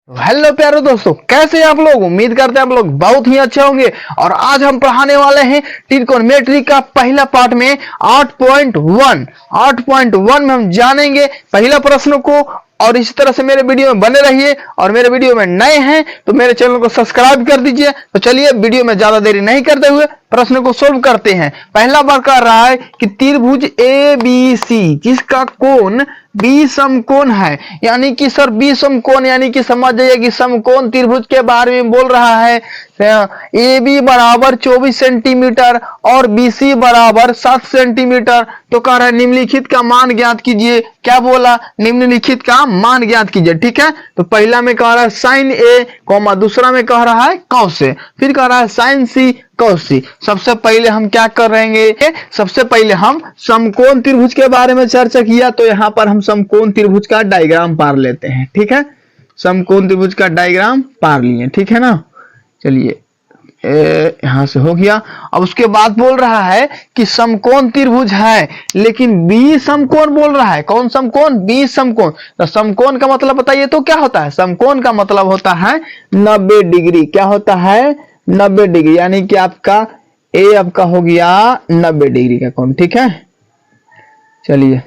Hello प्यारे दोस्तों, कैसे हैं आप लोग। उम्मीद करते हैं आप लोग बहुत ही अच्छे होंगे। और आज हम पढ़ाने वाले हैं ट्रिग्नोमेट्री का पहला पार्ट में 8.1 में हम जानेंगे पहला प्रश्न को। और इसी तरह से मेरे वीडियो में बने रहिए। और मेरे वीडियो में नए हैं तो मेरे चैनल को सब्सक्राइब कर दीजिए। तो चलिए वीडियो में ज्यादा देरी नहीं करते हुए प्रश्न को सोल्व करते हैं। पहला बार कह रहा है कि त्रिभुज ए बी सी जिसका कोण बी समकोण है, यानी कि सर बी समकोण यानी कि समझ जाइए कि समकोण त्रिभुज के बारे में बोल रहा है। ए बी बराबर 24 सेंटीमीटर और बी सी बराबर 7 सेंटीमीटर। तो कह रहा है निम्नलिखित का मान ज्ञात कीजिए। क्या बोला? निम्नलिखित का मान ज्ञात कीजिए। ठीक है, तो पहला में कह रहा है साइन ए कॉमा, दूसरा में कह रहा है कॉस ए, फिर कह रहा है साइन सी कॉस सी। सबसे पहले हम क्या करेंगे? सबसे पहले हम समकोण त्रिभुज के बारे में चर्चा किया, तो यहाँ पर हम समकोण त्रिभुज का डायग्राम पार लेते हैं। ठीक है, समकोण त्रिभुज का डायग्राम पार लिए। ठीक है ना, चलिए यहां से हो गया। अब उसके बाद बोल रहा है कि समकोण त्रिभुज है लेकिन बी समकोण बोल रहा है। कौन समकोण? बी समकोण। तो समकोण का मतलब बताइए तो क्या होता है? समकोण का मतलब होता है 90 डिग्री। क्या होता है? 90 डिग्री, यानी कि आपका ए आपका हो गया 90 डिग्री का कोण। ठीक है, चलिए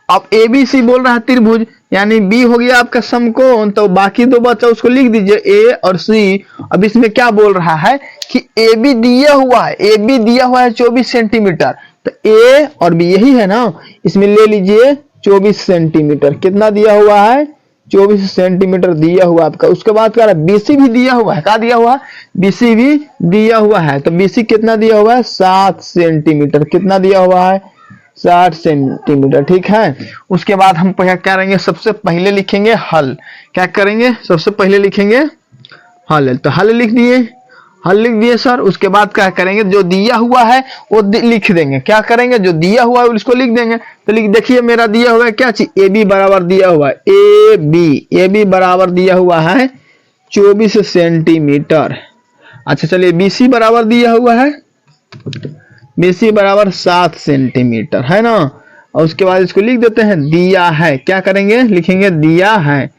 अब ए बी सी बोल रहा है त्रिभुज, यानी बी हो गया आपका समकोण। तो बाकी दो बच्चा उसको लिख दीजिए ए और सी। अब इसमें क्या बोल रहा है कि ए बी दिया हुआ है, ए बी दिया हुआ है 24 सेंटीमीटर। तो ए और बी यही है ना, इसमें ले लीजिए 24 सेंटीमीटर। कितना दिया हुआ है? 24 सेंटीमीटर दिया हुआ आपका। उसके बाद क्या है? बीसी भी दिया हुआ है। क्या दिया हुआ है? बीसी भी दिया हुआ है। तो बीसी कितना दिया हुआ है? 7 सेंटीमीटर। कितना दिया हुआ है? 60 सेंटीमीटर। ठीक है, उसके बाद हम क्या करेंगे? सबसे पहले लिखेंगे हल। क्या करेंगे? सबसे पहले लिखेंगे हल। तो हल लिख दिए, हल लिख दिए सर। उसके बाद क्या करेंगे? जो दिया हुआ है वो लिख देंगे। क्या करेंगे? जो दिया हुआ है उसको लिख देंगे। तो लिख देखिए मेरा दिया हुआ है क्या चीज? ए बी बराबर दिया हुआ है, ए बी बराबर दिया हुआ है 24 सेंटीमीटर। अच्छा चलिए बी सी बराबर दिया हुआ है, बीसी बराबर 7 सेंटीमीटर है ना। और उसके बाद इसको लिख देते हैं दिया है। क्या करेंगे? लिखेंगे दिया है,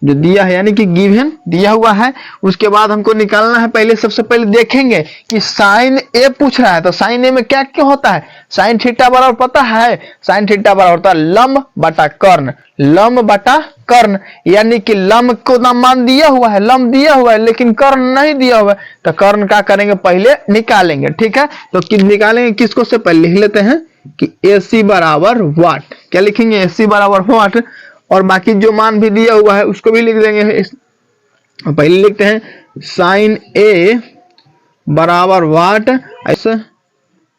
जो दिया है यानी कि गिवन दिया हुआ है। उसके बाद हमको निकालना है, पहले सबसे पहले देखेंगे कि साइन ए पूछ रहा है। तो साइन ए में क्या क्या होता है? साइन थीटा बराबर पता है? साइन थीटा बराबर होता है लंब बटा कर्ण, लंब बटा कर्ण। यानी कि लंब को ना मान दिया हुआ है, लंब दिया हुआ है लेकिन कर्ण नहीं दिया हुआ है। तो कर्ण क्या करेंगे? पहले निकालेंगे। ठीक है, तो निकालेंगे किसको? से पहले लिख लेते हैं कि ए सी बराबर वाट। क्या लिखेंगे? ए सी बराबर वाट। और बाकी जो मान भी दिया हुआ है उसको भी लिख देंगे। पहले लिखते हैं साइन ए बराबर वाट, ऐसा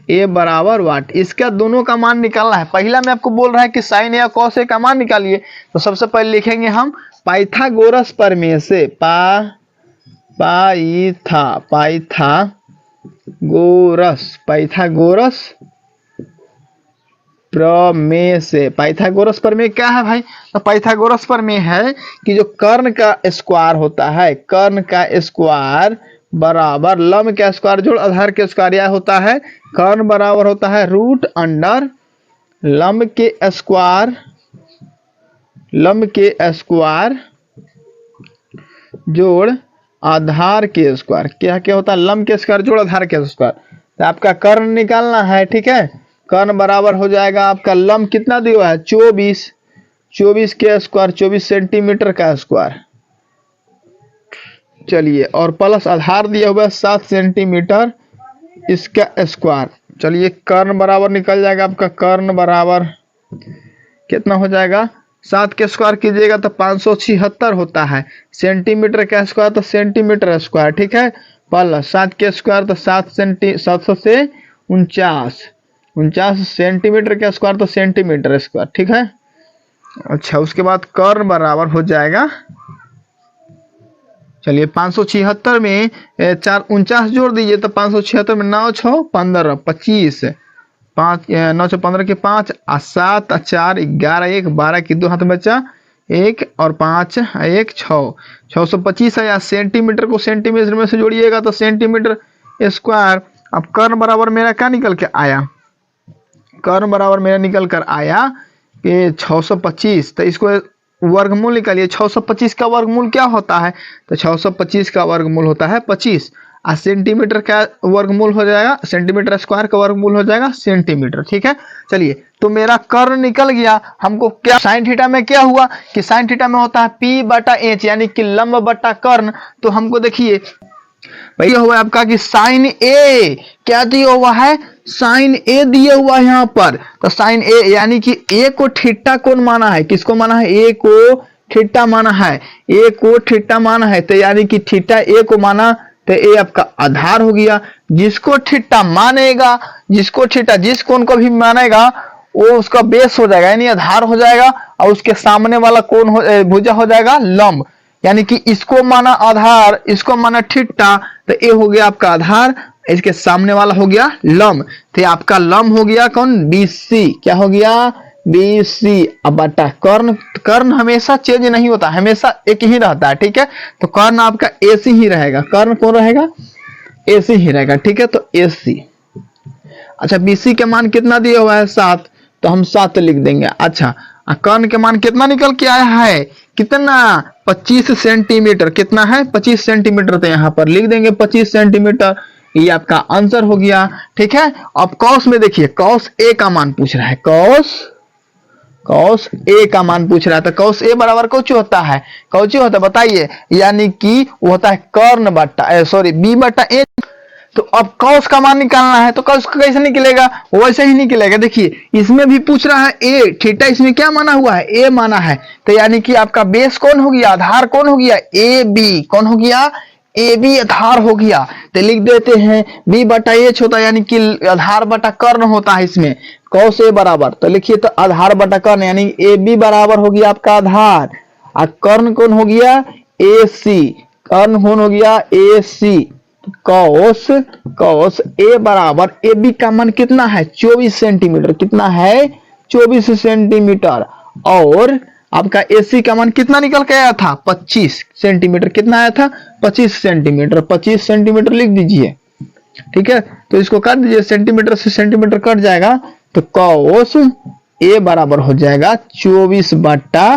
ए बराबर वाट। इसका दोनों का मान निकालना है। पहला में आपको बोल रहा है कि साइन ए या कॉस ए का मान निकालिए। तो सबसे पहले लिखेंगे हम पाइथागोरस प्रमेय से, पाइथागोरस प्रमेय से। पाइथागोरस प्रमेय क्या है भाई? तो पाइथागोरस प्रमेय है कि जो कर्ण का स्क्वायर होता है, कर्ण का स्क्वायर बराबर लंब का स्क्वायर जोड़ आधार के स्क्वायर, यह होता है कर्ण बराबर होता है रूट अंडर लंब के स्क्वायर, लंब के स्क्वायर जोड़ आधार के स्क्वायर। क्या क्या होता है? लंब के स्क्वायर जोड़ आधार के स्क्वायर। तो आपका कर्ण निकालना है। ठीक है, कर्ण बराबर हो जाएगा आपका लंब कितना दिया हुआ है? 24 के स्क्वायर, 24 सेंटीमीटर का स्क्वायर। चलिए, और प्लस आधार दिया हुआ है 7 सेंटीमीटर इसका स्क्वायर। चलिए कर्ण बराबर निकल जाएगा आपका, कर्ण बराबर कितना हो जाएगा? 7 के स्क्वायर कीजिएगा तो 576 होता है। सेंटीमीटर का स्क्वायर तो सेंटीमीटर स्क्वायर। ठीक है, प्लस 7 के स्क्वायर तो 700 से 49 सेंटीमीटर का स्क्वायर तो सेंटीमीटर स्क्वायर। ठीक है, अच्छा उसके बाद कर्ण बराबर हो जाएगा, चलिए 576 में 49 जोड़ दीजिए तो 576 में 9 6 15 25, 9 6 15 के 5 7 4 11 1 12 की 2 हाथ बचा 1 और 5 1 6 625 है। या सेंटीमीटर को सेंटीमीटर में से जोड़िएगा तो सेंटीमीटर स्क्वायर। अब कर्ण बराबर मेरा क्या निकल के आया? कर्ण बराबर मेरा निकल कर आया कि 625। तो इसको वर्गमूल निकालिए। 625 का वर्गमूल क्या होता है? तो 625 का वर्गमूल होता है 25। और सेंटीमीटर का वर्गमूल हो जाएगा, सेंटीमीटर स्क्वायर का वर्गमूल हो जाएगा सेंटीमीटर। ठीक है, चलिए तो मेरा कर्ण निकल गया। हमको क्या साइन थीटा में क्या हुआ कि साइन थीटा में होता है P बटा H, यानी कि लंब बटा कर्ण। तो हमको देखिए भैया हुआ आपका कि साइन ए क्या दिया हुआ है? साइन ए दिया हुआ है यहाँ पर। तो साइन ए यानी कि ए को थीटा कोण माना है। किसको माना है? ए को थीटा माना है। ए को थीटा माना है, तो यानी कि थीटा ए को माना, तो ए आपका आधार हो गया। जिसको थीटा मानेगा, जिसको थीटा जिस कोण को भी मानेगा वो उसका बेस हो जाएगा, यानी आधार हो जाएगा। और उसके सामने वाला कोण भुजा हो जाएगा लंब। यानी कि इसको माना आधार, इसको माना थीटा, तो ये हो गया आपका आधार, इसके सामने वाला हो गया लंब। तो आपका लंब हो गया कौन? BC। क्या हो गया? BC। अब बटा कर्ण। कर्ण हमेशा चेंज नहीं होता, हमेशा एक ही रहता है। ठीक है, तो कर्ण आपका AC ही रहेगा। कर्ण कौन रहेगा? AC ही रहेगा। ठीक है, तो AC। अच्छा, BC के मान कितना दिया हुआ है? 7, तो हम 7 लिख देंगे। अच्छा, कर्ण के मान कितना निकल के आया है? कितना? 25 सेंटीमीटर। कितना है? 25 सेंटीमीटर। तो यहाँ पर लिख देंगे 25 सेंटीमीटर। ये आपका आंसर हो गया। ठीक है, अब कॉस में देखिए, कॉस ए का मान पूछ रहा है। कॉस ए का मान पूछ रहा है। तो कॉस ए बराबर कौन होता है? कौन होता है बताइए? यानी कि वो होता है कर्ण बटा सॉरी B बटा A। तो अब कॉस का मान निकालना है, तो कॉस का कैसे निकलेगा? वैसे ही निकलेगा। देखिए इसमें भी पूछ रहा है ए, थीटा इसमें क्या माना हुआ है? ए माना है। तो यानी कि आपका बेस कौन हो गया? आधार कौन हो गया? AB। कौन हो गया? AB आधार हो गया। तो लिख देते हैं B बटा H होता है, यानी कि आधार बटा कर्ण होता है इसमें। कॉस ए बराबर, तो लिखिए तो आधार बटा कर्ण, यानी AB बराबर हो गया आपका आधार, और कर्ण कौन हो गया? AC। कर्ण कौन हो गया? AC। कॉस ए बराबर AB का मान कितना है? 24 सेंटीमीटर। कितना है? 24 सेंटीमीटर। और आपका AC का मान कितना निकल के आया था? 25 सेंटीमीटर। कितना आया था? 25 सेंटीमीटर। 25 सेंटीमीटर लिख दीजिए। ठीक है, तो इसको काट दीजिए, सेंटीमीटर से सेंटीमीटर कट जाएगा। तो कॉस ए बराबर हो जाएगा 24 बटा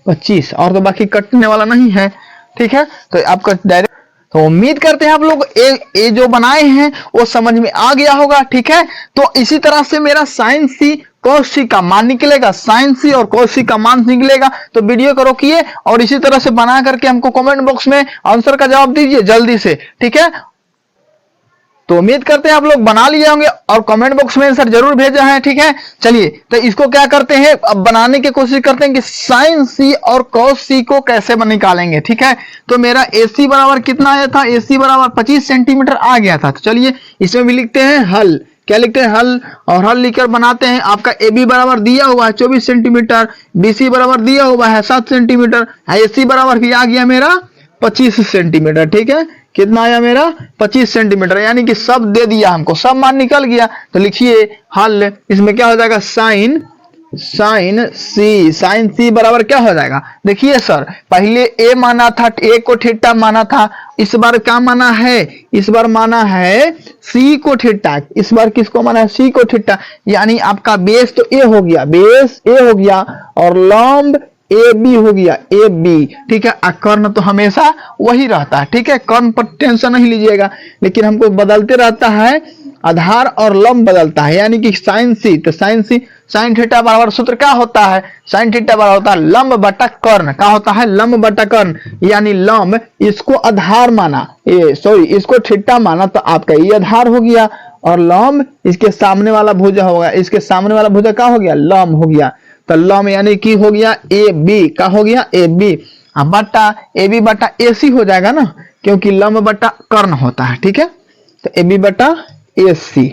25, और तो बाकी कटने वाला नहीं है। ठीक है, तो आपका डायरेक्ट, तो उम्मीद करते हैं आप लोग ए जो बनाए हैं वो समझ में आ गया होगा। ठीक है, तो इसी तरह से मेरा साइन सी cos सी का मान निकलेगा, साइन सी और cos सी का मान निकलेगा। तो वीडियो को रोकिए और इसी तरह से बना करके हमको कमेंट बॉक्स में आंसर का जवाब दीजिए जल्दी से। ठीक है, तो उम्मीद करते हैं आप लोग बना लिए होंगे और कमेंट बॉक्स में आंसर जरूर भेजा है। ठीक है, चलिए तो इसको क्या करते हैं, अब बनाने की कोशिश करते हैं कि साइन सी और cos सी को कैसे निकालेंगे। ठीक है, तो मेरा AC बराबर कितना आया था? AC बराबर 25 सेंटीमीटर आ गया था। तो चलिए इसमें भी लिखते हैं हल। क्या लिखते हैं? हल। और हल लिखकर बनाते हैं। आपका AB बराबर दिया हुआ है 24 सेंटीमीटर, BC बराबर दिया हुआ है 7 सेंटीमीटर, AC बराबर भी आ गया मेरा 25 सेंटीमीटर। ठीक है, कितना आया मेरा? 25 सेंटीमीटर, यानी कि सब दे दिया हमको, सब मान निकल गया। तो लिखिए हल। इसमें क्या हो जाएगा? साइन सी। साइन सी बराबर क्या हो जाएगा? देखिए सर, पहले ए माना था, ए को थीटा माना था, इस बार क्या माना है? इस बार माना है सी को थीटा। इस बार किसको माना है? सी को थीटा। यानी आपका बेस तो ए हो गया, बेस ए हो गया, और लंब AB हो गया, AB। ठीक है, कर्ण तो हमेशा वही रहता है। ठीक है, कर्ण पर टेंशन नहीं लीजिएगा, लेकिन हमको बदलते रहता है, आधार और लंब बदलता है। यानी कि साइन सी, तो साइन सी, साइन थीटा बराबर सूत्र क्या होता है? साइन थीटा बराबर होता है लंब बटा कर्ण। क्या होता है? लंब बटा कर्ण। यानी लंब इसको आधार माना, इसको थीटा माना, तो आपका ये आधार हो गया, और लंब इसके सामने वाला भुजा होगा, इसके सामने वाला भुजा क्या हो गया? लंब हो गया। तो लंब यानी कि हो गया AB। क्या हो गया? AB। बटा AB बटा AC हो जाएगा ना, क्योंकि लंब बटा कर्ण होता है। ठीक है, तो AB बटा AC।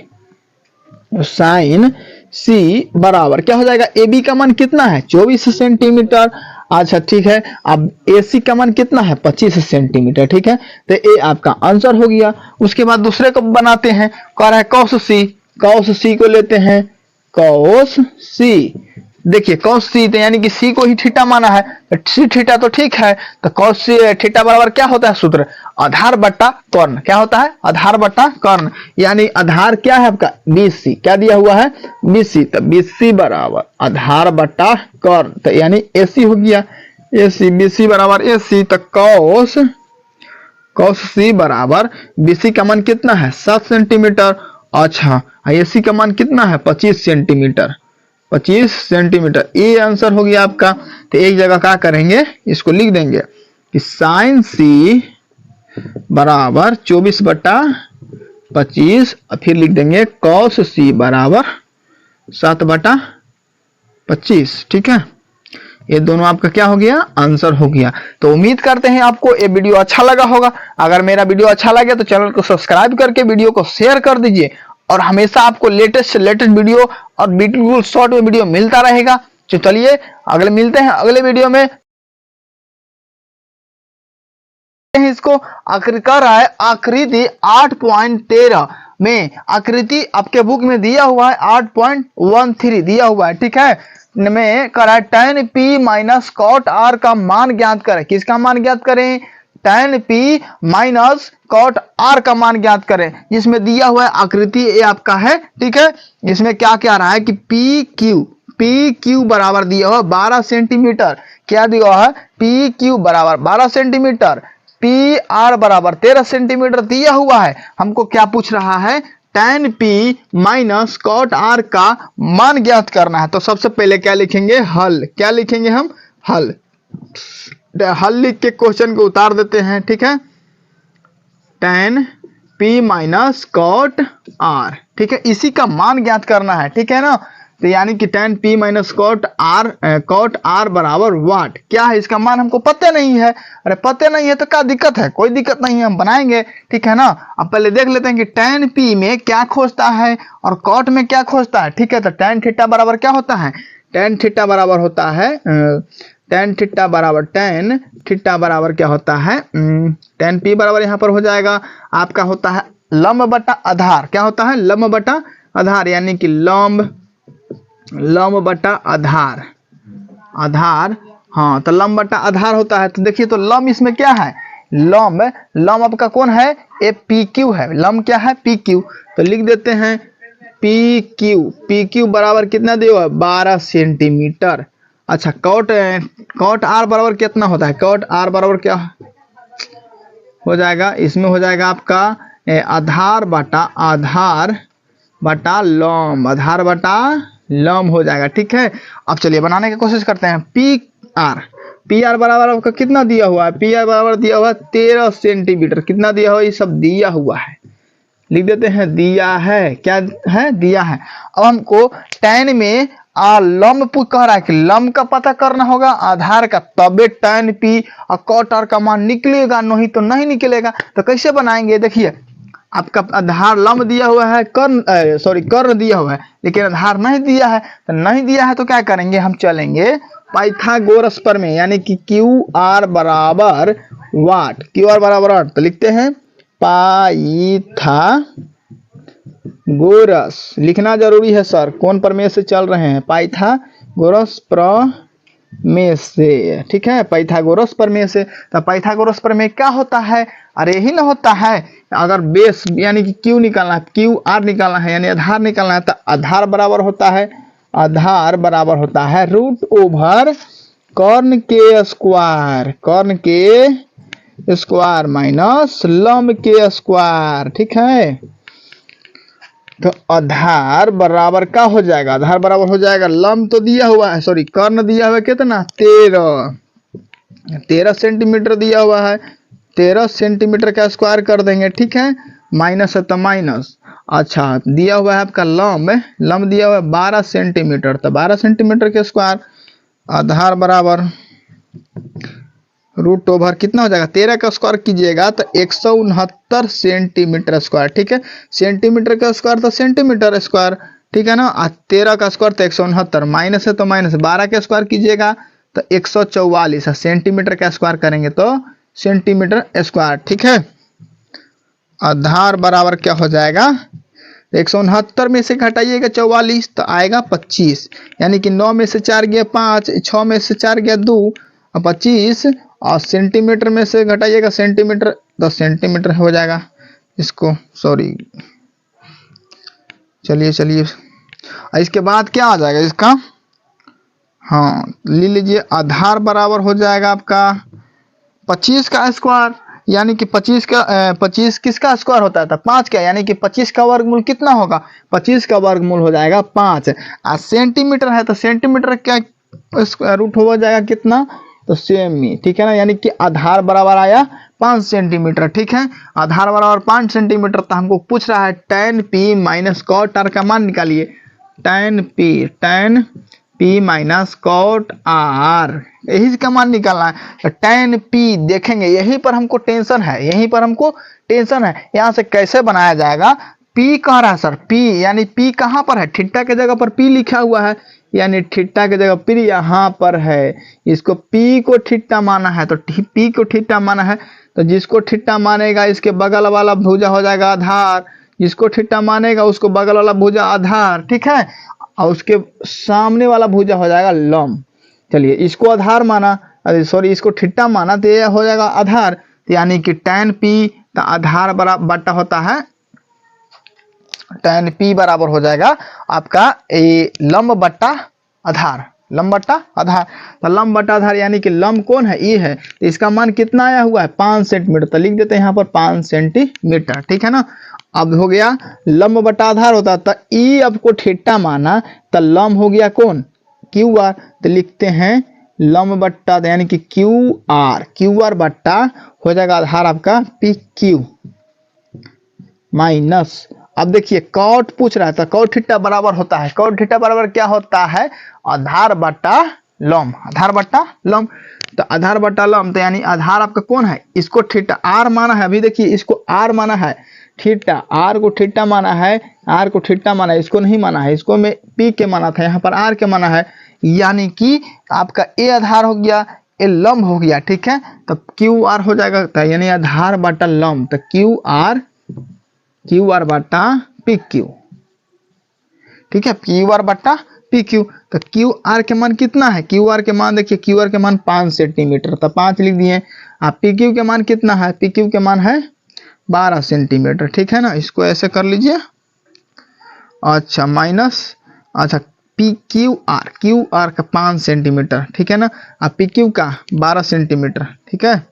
साइन सी बराबर क्या हो जाएगा? AB का मान कितना है? 24 सेंटीमीटर। अच्छा ठीक है, अब AC का मान कितना है? 25 सेंटीमीटर। ठीक है, तो ये आपका आंसर हो गया। उसके बाद दूसरे को बनाते हैं, कह रहा है cos C। cos C को लेते हैं, cos C। देखिए cos सी, तो यानी कि सी को ही थीटा माना है, तो सी थीटा तो ठीक है, तो cos सी थीटा बराबर क्या होता है सूत्र, आधार बट्टा कर्ण। क्या होता है, आधार बट्टा कर्ण, यानी आधार क्या है आपका BC, क्या दिया हुआ है BC, तो BC बराबर आधार बट्टा कर्ण, तो यानी AC हो गया, AC BC बराबर AC, तो cos C बराबर BC का मान कितना है 7 सेंटीमीटर। अच्छा, AC का मान कितना है 25 सेंटीमीटर, 25 सेंटीमीटर, ये आंसर हो गया आपका। तो एक जगह क्या करेंगे, इसको लिख देंगे कि साइन सी बराबर 24/25, फिर लिख देंगे कॉस सी बराबर 7/25। ठीक है, ये दोनों आपका क्या हो गया, आंसर हो गया। तो उम्मीद करते हैं आपको ये वीडियो अच्छा लगा होगा। अगर मेरा वीडियो अच्छा लगे तो चैनल को सब्सक्राइब करके वीडियो को शेयर कर दीजिए, और हमेशा आपको लेटेस्ट वीडियो और बिल्कुल शॉर्ट में वीडियो मिलता रहेगा। तो चलिए अगले मिलते हैं अगले वीडियो में। इसको आकृति कर रहा है, आकृति 8.13 में, आकृति आपके बुक में दिया हुआ है 8.13 दिया हुआ है। ठीक है, में करा tan p minus cot r का मान ज्ञात करें। किसका मान ज्ञात करें, tan p minus cot r का मान ज्ञात करें, जिसमें दिया हुआ है आकृति ये आपका है। ठीक है, इसमें क्या क्या रहा है कि PQ बराबर दिया हुआ 12 सेंटीमीटर, क्या दिया हुआ है PQ बराबर 12 सेंटीमीटर, PR बराबर 13 सेंटीमीटर दिया हुआ है। हमको क्या पूछ रहा है, tan P minus cot R का मान ज्ञात करना है। तो सबसे पहले क्या लिखेंगे, हल। क्या लिखेंगे हम, हल। हल लिख के क्वेश्चन को उतार देते हैं। ठीक है, tan P minus cot R, ठीक है, इसी का मान ज्ञात करना है। ठीक है ना, तो यानी कि tan P minus cot R बराबर वाट। क्या है, इसका मान हमको पता नहीं है। अरे पता नहीं है तो क्या दिक्कत है, कोई दिक्कत नहीं है, हम बनाएंगे। ठीक है ना, अब पहले देख लेते हैं कि tan P में क्या खोजता है और कॉट में क्या खोजता है। ठीक है, तो tan थीटा बराबर क्या होता है, tan थीटा बराबर होता है tan थीटा बराबर क्या होता है, tan P बराबर यहाँ पर हो जाएगा आपका होता है लंब बटा आधार। क्या होता है, लंब बटा आधार, यानी कि लंब बटा आधार, हाँ, तो लंब बटा आधार होता है। तो देखिए, तो लंब इसमें क्या है, लंब आपका कौन है, ये PQ है। लंब क्या है, PQ। तो लिख देते हैं PQ बराबर कितना दिया हुआ है 12 सेंटीमीटर। अच्छा, कॉट R बराबर कितना होता है, कॉट R बराबर क्या हो जाएगा, इसमें हो जाएगा आपका आधार बटा लंब हो जाएगा। ठीक है, अब चलिए बनाने की कोशिश करते हैं। PR बराबर आपका कितना दिया हुआ है, PR बराबर दिया हुआ है 13 सेंटीमीटर। कितना दिया हुआ है, ये सब दिया हुआ है, लिख देते हैं दिया है। क्या है, दिया है। अब हमको tan में लंब कह रहा है कि लंब का पता करना होगा आधार का, तबे tan P और कॉट R का मान निकलेगा, नहीं तो नहीं निकलेगा। तो कैसे बनाएंगे, देखिए आपका आधार लंब दिया हुआ है, कर्ण दिया हुआ है, लेकिन आधार नहीं दिया है। तो नहीं दिया है तो क्या करेंगे, हम चलेंगे पाइथागोरस पर में, यानी कि QR बराबर वाट, तो लिखते हैं पाइथागोरस। लिखना जरूरी है सर, कौन प्रमेय से चल रहे हैं, पाइथागोरस प्रमेय से। ठीक है, पाइथागोरस प्रमेय से। तो पाइथागोरस प्रमेय क्या होता है, अरे यही ना होता है, अगर बेस यानी कि Q निकालना है, QR निकालना है, यानी आधार निकालना है, तो आधार बराबर होता है रूट ओवर कर्ण के स्क्वायर माइनस लंब के स्क्वायर। ठीक है, तो आधार बराबर क्या हो जाएगा, आधार बराबर हो जाएगा लंब तो दिया हुआ है, कर्ण दिया हुआ है कितना 13 सेंटीमीटर दिया हुआ है, 13 सेंटीमीटर का स्क्वायर कर देंगे। ठीक है, माइनस है तो माइनस। अच्छा, दिया हुआ है आपका लंब दिया हुआ है 12 सेंटीमीटर, तो 12 सेंटीमीटर के स्क्वायर, आधार बराबर रूट ओवर कितना हो जाएगा, 13 का स्क्वायर कीजिएगा तो 169 सेंटीमीटर स्क्वायर। ठीक है, सेंटीमीटर का स्क्वायर तो सेंटीमीटर स्क्वायर। ठीक है ना, 13 का स्क्वायर तो 169, माइनस है तो माइनस, 12 का स्क्वायर कीजिएगा तो 144, सेंटीमीटर का स्क्वायर करेंगे तो सेंटीमीटर स्क्वायर। ठीक है, आधार बराबर क्या हो जाएगा 169 में से घटाइएगा 44 तो आएगा 25, यानी कि 9 में से 4 गया 5, 6 में से 4 गया 2 और 25, और सेंटीमीटर में से घटाइएगा सेंटीमीटर, 10 सेंटीमीटर हो जाएगा इसको, सॉरी चलिए इसके बाद क्या आ जाएगा इसका, हाँ ले लीजिए, आधार बराबर हो जाएगा आपका 25 का स्क्वायर, यानी कि 25 किसका स्क्वायर होता था 5 का, यानी कि 25 का वर्गमूल कितना होगा, 25 का वर्गमूल हो जाएगा 5। और सेंटीमीटर है तो सेंटीमीटर क्या रूट हो जाएगा कितना, तो सेमी, ठीक है ना, यानी कि आधार बराबर आया 5 सेंटीमीटर, ठीक है, आधार बराबर 5 सेंटीमीटर। तो हमको पूछ रहा है tan p minus cot r का मान निकालिए, tan p minus cot r, यही का मान निकालना है। तो tan p देखेंगे, यहीं पर हमको टेंशन है, यहाँ से कैसे बनाया जाएगा, p कह रहा है सर, p यानी p कहाँ पर है, थीटा के जगह पर p लिखा हुआ है, यानी थीटा के जगह p यहाँ पर है, इसको p को थीटा माना है, तो p को थीटा माना है, तो जिसको थीटा मानेगा इसके बगल वाला भुजा हो जाएगा आधार, जिसको थीटा मानेगा उसको बगल वाला भुजा आधार, ठीक है, और उसके सामने वाला भुजा हो जाएगा लंब। चलिए इसको आधार माना, सॉरी इसको थीटा माना, तो ये हो जाएगा आधार, तो यानी कि tan p तो आधार बराबर बटा होता है, tan p बराबर हो जाएगा आपका लंब बट्टा आधार, लंब बट्टा आधार। तो लंब बट्टा आधार यानी कि लंब कौन है, ये है, तो इसका मान कितना आया हुआ है 5 सेंटीमीटर, तो लिख देते हैं यहाँ पर 5 सेंटीमीटर, ठीक है ना। अब हो गया लंब बट्टा आधार होता, तो ई आपको थीटा माना, तो लंब हो गया कौन क्यू आर, तो लिखते हैं लंब बट्टा यानी कि क्यू आर बट्टा हो जाएगा आधार आपका पी क्यू माइनस, अब देखिए कॉट पूछ रहा है, तो कॉट थीटा बराबर होता है, कॉट थीटा बराबर क्या होता है, आधार बट्टा लंब, आधार बट्टा लंब, तो आधार बट्टा लंब, तो यानी आधार आपका कौन है, इसको थीटा आर माना है, अभी देखिए इसको आर माना है, थीटा आर को थीटा माना है, आर को थीटा माना है, इसको नहीं माना है, इसको में पी के माना था, यहाँ पर आर के माना है, यानी कि आपका ए आधार हो गया, ए लंब हो गया, ठीक है, तो क्यू आर हो जाएगा, यानी आधार बट्टा लंब, तो क्यू आर बट्टा पी क्यू, ठीक है, क्यू आर बट्टा पी क्यू। तो क्यू आर के मान कितना है, क्यू आर के मान देखिए, क्यू आर के मान 5 सेंटीमीटर, तो 5 लिख दिए। आप पी क्यू के मान कितना है, पी क्यू के मान है 12 सेंटीमीटर, ठीक है ना, इसको ऐसे कर लीजिए, अच्छा माइनस, अच्छा पी क्यू आर का 5 सेंटीमीटर, ठीक है ना, अब पी क्यू का 12 सेंटीमीटर, ठीक है।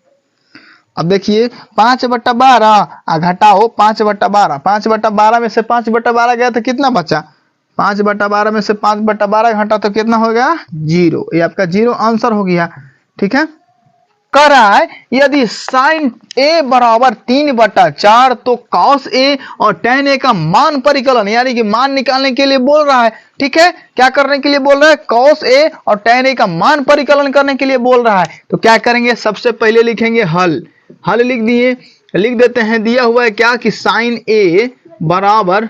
अब देखिए 5/12 घटाओ 5/12, 5/12 में से 5/12 गया तो कितना बचा, 5/12 में से 5/12 घटा तो कितना हो गया 0, ये आपका 0 आंसर हो गया, ठीक है। कह रहा है यदि साइन ए बराबर 3/4 तो कॉस ए और tan ए का मान परिकलन, यानी कि मान निकालने के लिए बोल रहा है, ठीक है, क्या करने के लिए बोल रहा है, कॉस ए और tan ए का मान परिकलन करने के लिए बोल रहा है। तो क्या करेंगे, सबसे पहले लिखेंगे हल लिख दिए, लिख देते हैं, दिया हुआ है क्या कि साइन ए बराबर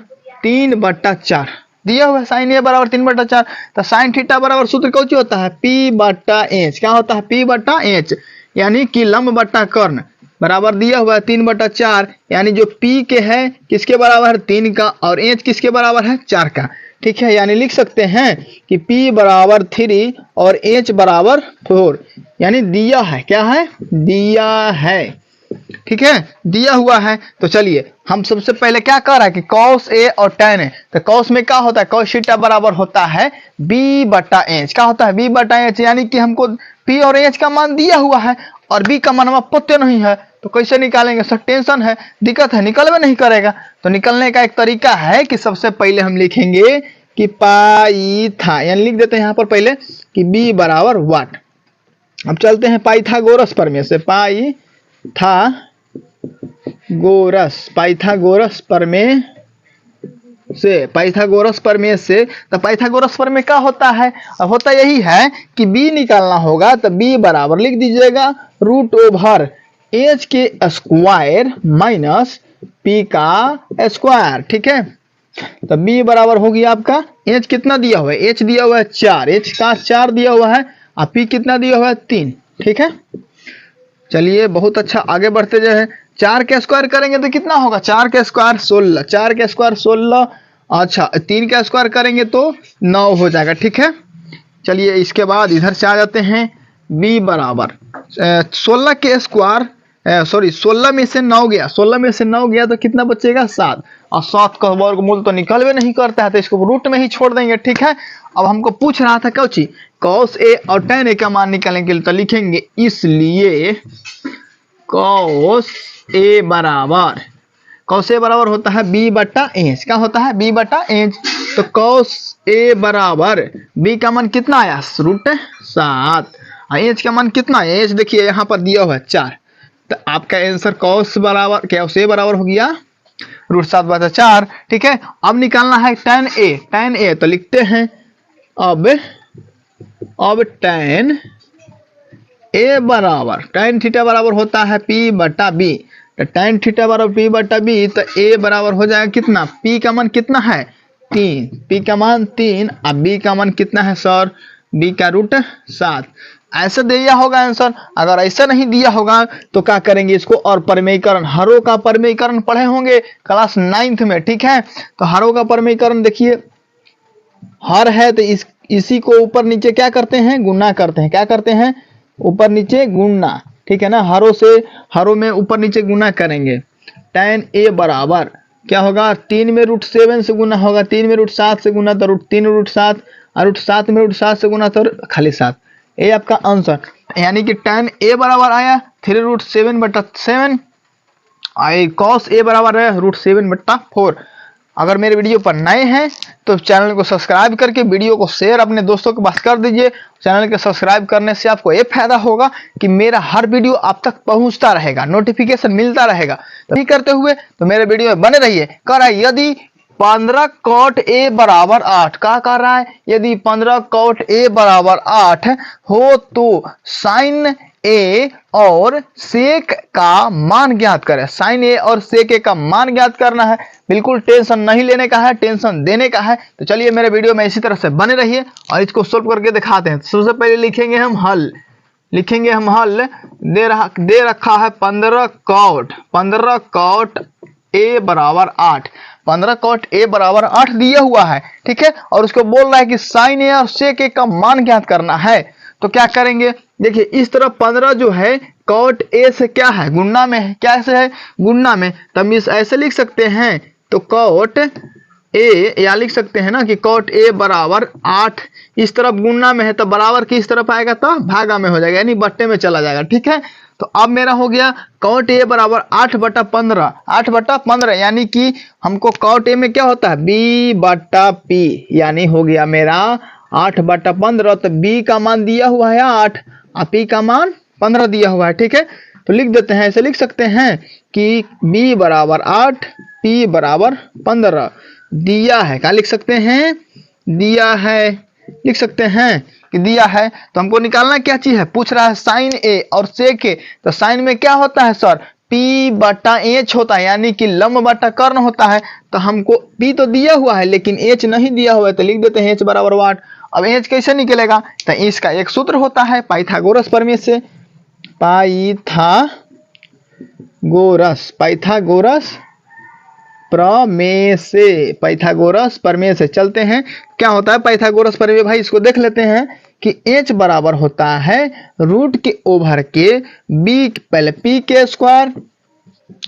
3/4 दिया हुआ है, साइन ए बराबर 3/4, तो साइन थीटा बराबर सूत्र कौन होता है, p/h, क्या होता है p/h, यानी कि लंब बट्टा कर्ण बराबर दिया हुआ है 3/4, यानी जो p के है किसके बराबर है 3 का, और h किसके बराबर है 4 का, ठीक है, यानी लिख सकते हैं कि p बराबर 3 और h बराबर 4, यानी दिया है, क्या है दिया है, ठीक है, दिया हुआ है। तो चलिए हम सबसे पहले क्या कर रहा है कि cos a और tan a, तो cos में क्या होता है, cos थीटा बराबर होता है b/h, क्या होता है b/h, यानी कि हमको p और h का मान दिया हुआ है और b का मान हमें पता नहीं है, तो कैसे निकालेंगे सर, टेंशन है, दिक्कत है, निकलवे नहीं करेगा। तो निकलने का एक तरीका है कि सबसे पहले हम लिखेंगे कि पाई था, यानी लिख देते हैं यहाँ पर पहले कि b बराबर वाट। अब चलते हैं पाइथागोरस प्रमेय से, पाइथागोरस प्रमेय से, तो पाइथागोरस प्रमेय क्या होता है, अब होता यही है कि b निकालना होगा, तो b बराबर लिख दीजिएगा √h के स्क्वायर माइनस p का स्क्वायर, ठीक है। तो b बराबर होगी आपका, h कितना दिया हुआ है, h दिया हुआ है 4, h का 4 दिया हुआ है, और p कितना दिया हुआ है 3, ठीक है। चलिए बहुत अच्छा, आगे बढ़ते जाए, 4 के स्क्वायर करेंगे तो कितना होगा, 4 के स्क्वायर 16, 4 के स्क्वायर 16 अच्छा 3 का स्क्वायर करेंगे तो 9 हो जाएगा, ठीक है। चलिए इसके बाद इधर से आ जाते हैं, b बराबर 16 के स्क्वायर, सॉरी 16 में से 9 गया, 16 में से 9 गया तो कितना बचेगा 7, और 7 का वर्गमूल तो निकलवे नहीं करता है तो इसको रूट में ही छोड़ देंगे, ठीक है। अब हमको पूछ रहा था क्या cos a और tan a का मान निकालेंगे तो लिखेंगे इसलिए cos a बराबर होता है b बटा एच, क्या होता है b बटा एच। तो cos a बराबर b का मान कितना आया √7, और एच का मान कितना है, एच देखिए यहाँ पर दिया हुआ है 4, तो आपका आंसर cos a बराबर हो गया √7 बटा 4, ठीक है। अब निकालना है tan a तो लिखते हैं अब tan a बराबर tan थीटा बराबर होता है p बटा b, तो tan थीटा बराबर p बटा b, तो a बराबर हो जाएगा कितना, p का मान कितना है 3, p का मान 3, अब b का मान कितना है सर, b का √7। ऐसा दिया होगा आंसर। अगर ऐसा नहीं दिया होगा तो क्या करेंगे इसको, और परमेयीकरण, हरों का परमेयीकरण पढ़े होंगे क्लास 9th में, ठीक है। तो हरों का परमेयीकरण देखिए, हर है तो इसी को ऊपर नीचे क्या करते हैं, गुणा करते हैं, क्या करते हैं ऊपर नीचे गुणा, ठीक है ना। हरों में ऊपर नीचे गुणा करेंगे। tan a बराबर क्या होगा, 3 में √7 से गुना होगा, 3 में √7 से गुना तो √3 और √7 में √7 से गुना तो खाली 7, ये आपका आंसर। यानी कि tan a बराबर आया 3√7 बटा 7, cos a बराबर है √7 बटा 4। अगर मेरे वीडियो पर नए हैं तो चैनल को सब्सक्राइब करके वीडियो को शेयर अपने दोस्तों के पास कर दीजिए। चैनल के सब्सक्राइब करने से आपको ये फायदा होगा कि मेरा हर वीडियो आप तक पहुंचता रहेगा, नोटिफिकेशन मिलता रहेगा। तो नहीं करते हुए तो मेरे वीडियो में बने रहिए। कर रहा है यदि 15 cot a बराबर 8, क्या कर रहा है, यदि 15 cot a बराबर 8 हो तो sin a और sec का मान ज्ञात करें। sin a और sec a का मान ज्ञात करना है, बिल्कुल टेंशन नहीं लेने का है, टेंशन देने का है। तो चलिए मेरे वीडियो में इसी तरह से बने रहिए और इसको सोल्व करके दिखाते हैं। सबसे पहले लिखेंगे हम हल, दे रखा है 15 cot a बराबर 8, 15 cot a बराबर 8 दिया हुआ है, ठीक है। और उसको बोल रहा है कि sin a और sec a का मान ज्ञात करना है। तो क्या करेंगे, देखिए इस तरफ 15 जो है cot a से क्या है, गुणा में है, क्या से है, गुणा में। तब इस ऐसे लिख सकते हैं, तो cot a या लिख सकते हैं ना कि cot a बराबर 8, इस तरफ गुणा में है तो बराबर किस तरफ आएगा, तो भागा में हो जाएगा, यानी बट्टे में चला जाएगा, ठीक है। तो अब मेरा हो गया cot a बराबर 8 बटा 15, यानी कि हमको cot a में क्या होता है b बटा p, यानी हो गया मेरा 8 बटा 15। तो b का मान दिया हुआ है 8 और p का मान 15 दिया हुआ है, ठीक है। तो लिख देते हैं, ऐसे लिख सकते हैं कि b बराबर 8 p बराबर 15 दिया है। क्या लिख सकते हैं, दिया है, लिख सकते हैं कि दिया है। तो हमको निकालना क्या चीज है, पूछ रहा है sin a और sec a। तो sin में क्या होता है सर, p बटा h होता है, यानी कि लंब बटा कर्ण होता है। तो हमको p तो दिया हुआ है लेकिन h नहीं दिया हुआ है, तो लिख देते हैं h बराबर 8। अब h कैसे निकलेगा, तो इसका एक सूत्र होता है पाइथागोरस प्रमेय से, पाइथागोरस प्रमेय से चलते हैं। क्या होता है पाइथागोरस प्रमेय भाई, इसको देख लेते हैं कि h बराबर होता है रूट के ओवर के b, पहले p के स्क्वायर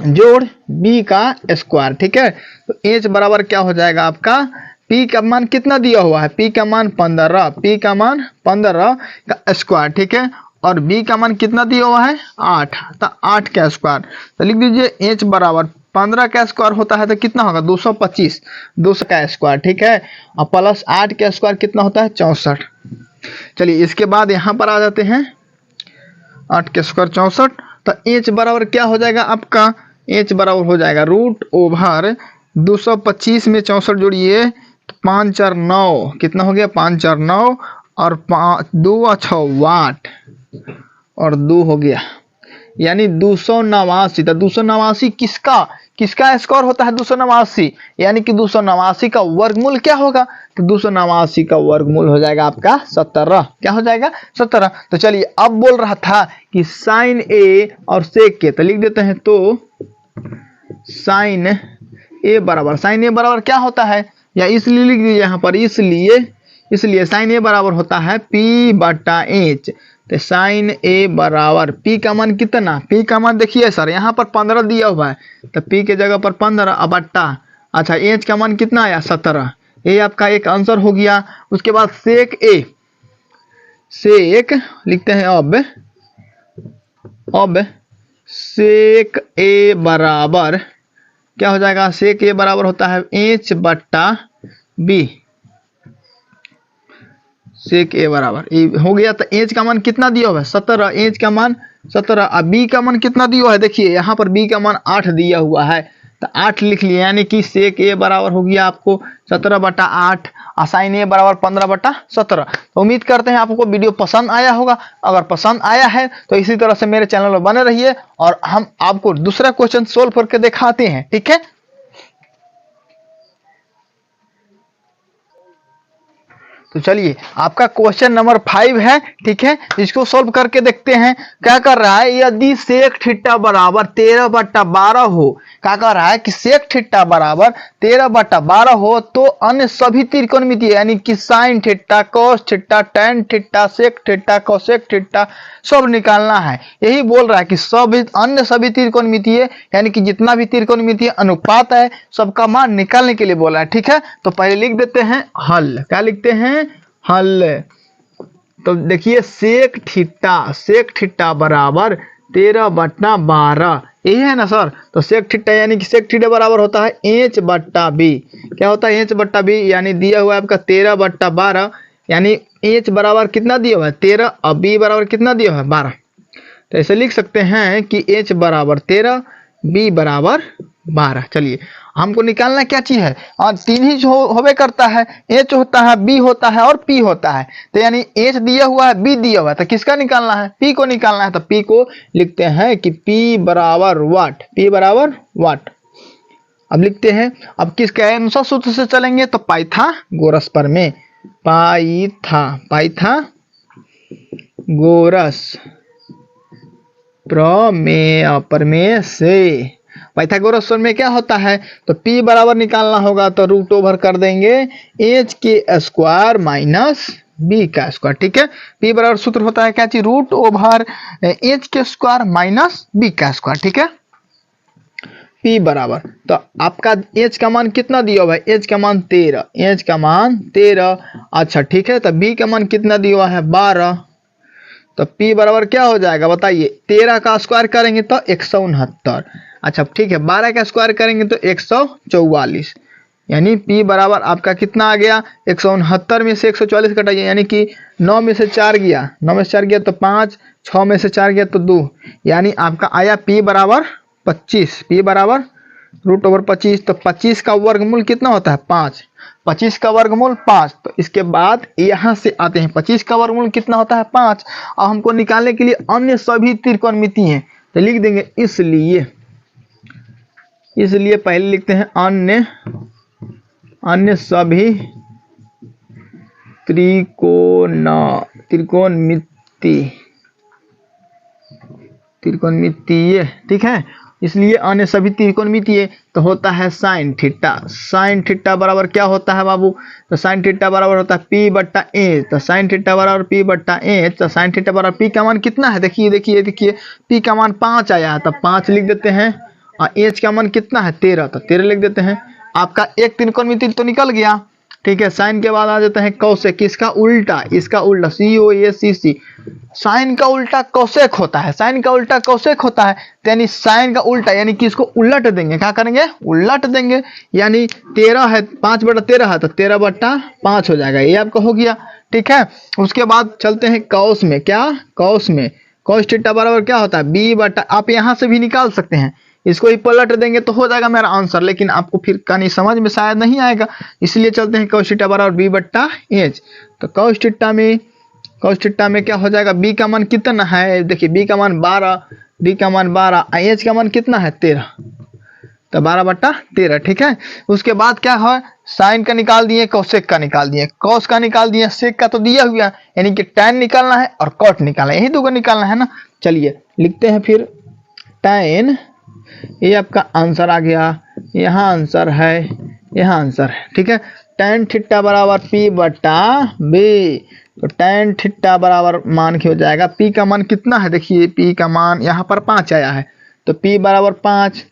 जोड़ b का स्क्वायर, ठीक है। तो h बराबर क्या हो जाएगा आपका, p का मान कितना दिया हुआ है, p का मान 15 का स्क्वायर, ठीक है। और b का मान कितना दिया हुआ है 8, तो 8 का स्क्वायर। तो लिख दीजिए h बराबर 15 का स्क्वायर होता है तो कितना होगा 225, 200 का स्क्वायर, ठीक है। और प्लस 8 का स्क्वायर कितना होता है 64। चलिए इसके बाद यहाँ पर आ जाते हैं, 8 का स्क्वायर 64। तो h बराबर क्या हो जाएगा आपका, h बराबर हो जाएगा रूट ओवर 225 में 64 जोड़िए तो 5 4 9, कितना हो गया 5 4 9 और 2 6 8 और 2 हो गया, यानी 289। तो 289 किसका स्क्वायर होता है 289, यानी कि 289 का वर्गमूल क्या होगा, तो 289 का वर्गमूल हो जाएगा आपका 17। क्या हो जाएगा 17। तो चलिए अब बोल रहा था कि sin a और sec a, तो लिख देते हैं, तो sin a बराबर क्या होता है, या इसलिए लिख दीजिए यहाँ पर, इसलिए साइन ए बराबर होता है P बटा एच। तो साइन ए बराबर P का मान कितना, P का मान देखिए सर यहाँ पर 15 दिया हुआ है, तो P के जगह पर 15 बट्टा, अच्छा एच का मान कितना आया 17। ये आपका एक आंसर हो गया। उसके बाद सेक ए, सेक लिखते हैं अब सेक ए बराबर क्या हो जाएगा, सेक ए बराबर होता है एच बट्टा बी। सेक ए बराबर हो गया। तो एच का मान कितना दिया हुआ है 17, एच का मान 17। अब बी का मान कितना दिया हुआ है, देखिए यहाँ पर बी का मान 8 दिया हुआ है, तो 8 लिख लिया, यानी कि सेक ए बराबर हो गया आपको 17 बटा 8, साइन ए बराबर 15 बटा 17। तो उम्मीद करते हैं आपको वीडियो पसंद आया होगा। अगर पसंद आया है तो इसी तरह से मेरे चैनल पर बने रहिए और हम आपको दूसरा क्वेश्चन सोल्व करके दिखाते हैं, ठीक है। तो चलिए आपका क्वेश्चन नंबर 5 है, ठीक है, इसको सोल्व करके देखते हैं। क्या कर रहा है, यदि सेक थीटा बराबर 13 बटा 12 हो, क्या कर रहा है कि सेक थीटा बराबर 13 बटा 12 हो तो अन्य सभी त्रिकोणमितीय यानी कि sine theta, cos theta, tan theta, sec theta, cosec theta सब निकालना है। यही बोल रहा है कि अन्य सभी त्रिकोणमितीय यानी कि जितना भी त्रिकोणमितीय अनुपात है सबका मान निकालने के लिए बोला है, ठीक है। तो पहले लिख देते हैं हल, क्या लिखते हैं हल। तो देखिए सेक थीटा बराबर 13 बटा 12, यही है ना सर। तो सेक थीटा यानी कि सेक थीटा बराबर होता है एच बट्टा बी। क्या होता है एच बट्टा बी, यानी दिया हुआ है आपका 13 बट्टा 12, यानी एच बराबर कितना दिया हुआ है 13 और बी बराबर कितना दिया हुआ है 12। तो ऐसे लिख सकते हैं कि एच बराबर 13, बी बराबर 12। चलिए हमको निकालना क्या चीज है, और तीन ही होवे करता है, एच होता है, बी होता है और पी होता है। तो यानी एच दिया हुआ है, बी दिया हुआ है, तो किसका निकालना है, पी को निकालना है। तो पी को लिखते हैं कि पी बराबर वाट, पी बराबर वाट। अब लिखते हैं, अब किसके अनुसार सूत्र से चलेंगे, तो पाइथागोरस प्रमेय, पाइथागोरस प्रमेय से। पाइथागोरस प्रमेय क्या होता है, तो P बराबर निकालना होगा तो रूट ओवर कर देंगे एच के स्क्वायर माइनस बी का स्क्वायर, ठीक है। P बराबर सूत्र होता है क्या चीज, रूट ओवर एच के स्क्वायर माइनस बी का स्क्वायर, ठीक है। P बराबर, तो आपका एच का मान कितना दिया हुआ है, एच का मान 13, एच का मान 13, अच्छा ठीक है। तो बी का मान कितना दिया हुआ है 12, तो P बराबर क्या हो जाएगा बताइए, 13 का स्क्वायर करेंगे तो 169, अच्छा ठीक है, 12 का स्क्वायर करेंगे तो 144, यानी P बराबर आपका कितना आ गया 169 में से 144 कटाइए, यानी कि 9 में से 4 गया, 9 में से 4 गया तो 5, 6 में से 4 गया तो 2, यानी आपका आया P बराबर 25, P बराबर रूट ओवर 25। तो 25 का वर्गमूल कितना होता है 5, 25 का वर्गमूल 5। तो इसके बाद यहाँ से आते हैं 25 का वर्गमूल कितना होता है 5, और हमको निकालने के लिए अन्य सभी त्रिकोणमिति हैं, तो लिख देंगे इसलिए पहले लिखते हैं अन्य सभी त्रिकोणमितीय, ठीक है। इसलिए अन्य सभी त्रिकोणमितीय तो होता है साइन थीटा बराबर क्या होता है बाबू, तो साइन थीटा बराबर होता है P बट्टा एच। तो साइन थीटा बराबर P बट्टा एच, तो साइन थीटा बराबर P का मान कितना है, देखिए P का मान 5 आया है, तो 5 लिख देते हैं, और एच का मान कितना है 13, तो 13 लिख देते हैं। आपका एक त्रिकोणमिति तो निकल गया, ठीक है। साइन के बाद आ जाता है कौसेक, इसका उल्टा COSEC, साइन का उल्टा कौसेक होता है, साइन का उल्टा कौसेक होता है, यानी साइन का उल्टा यानी कि इसको उलट देंगे, क्या करेंगे उलट देंगे, यानी 13 है 5 बटा 13 है तो 13 बटा 5 हो जाएगा, ये आपका हो गया, ठीक है। उसके बाद चलते हैं कौस में, क्या कौस में कौस थीटा बराबर क्या होता है बी बटा, आप यहाँ से भी निकाल सकते हैं, इसको ही पलट देंगे तो हो जाएगा मेरा आंसर, लेकिन आपको फिर कहानी समझ में शायद नहीं आएगा, इसलिए चलते हैं कॉस थीटा बराबर बी बट्टा एच। तो कॉस थीटा में क्या हो जाएगा, बी का मान कितना है, देखिए बी का मान 12, एच का मान कितना है 13, तो 12 बट्टा 13, ठीक है। उसके बाद क्या है, साइन का निकाल दिए, कौसेक का निकाल दिए, कॉस का निकाल दिए, सेक का तो दिया हुआ है, यानी कि टैन निकालना है और कॉट निकालना है, यही दो निकालना है ना। चलिए लिखते हैं फिर टैन, ये आपका आंसर आ गया, यहाँ आंसर है यहाँ आंसर है। ठीक है, tan थीटा बराबर P बटा B। तो tan थीटा बराबर मान क्या हो जाएगा, P का मान कितना है, देखिए P का मान यहाँ पर 5 आया है, तो P बराबर 5,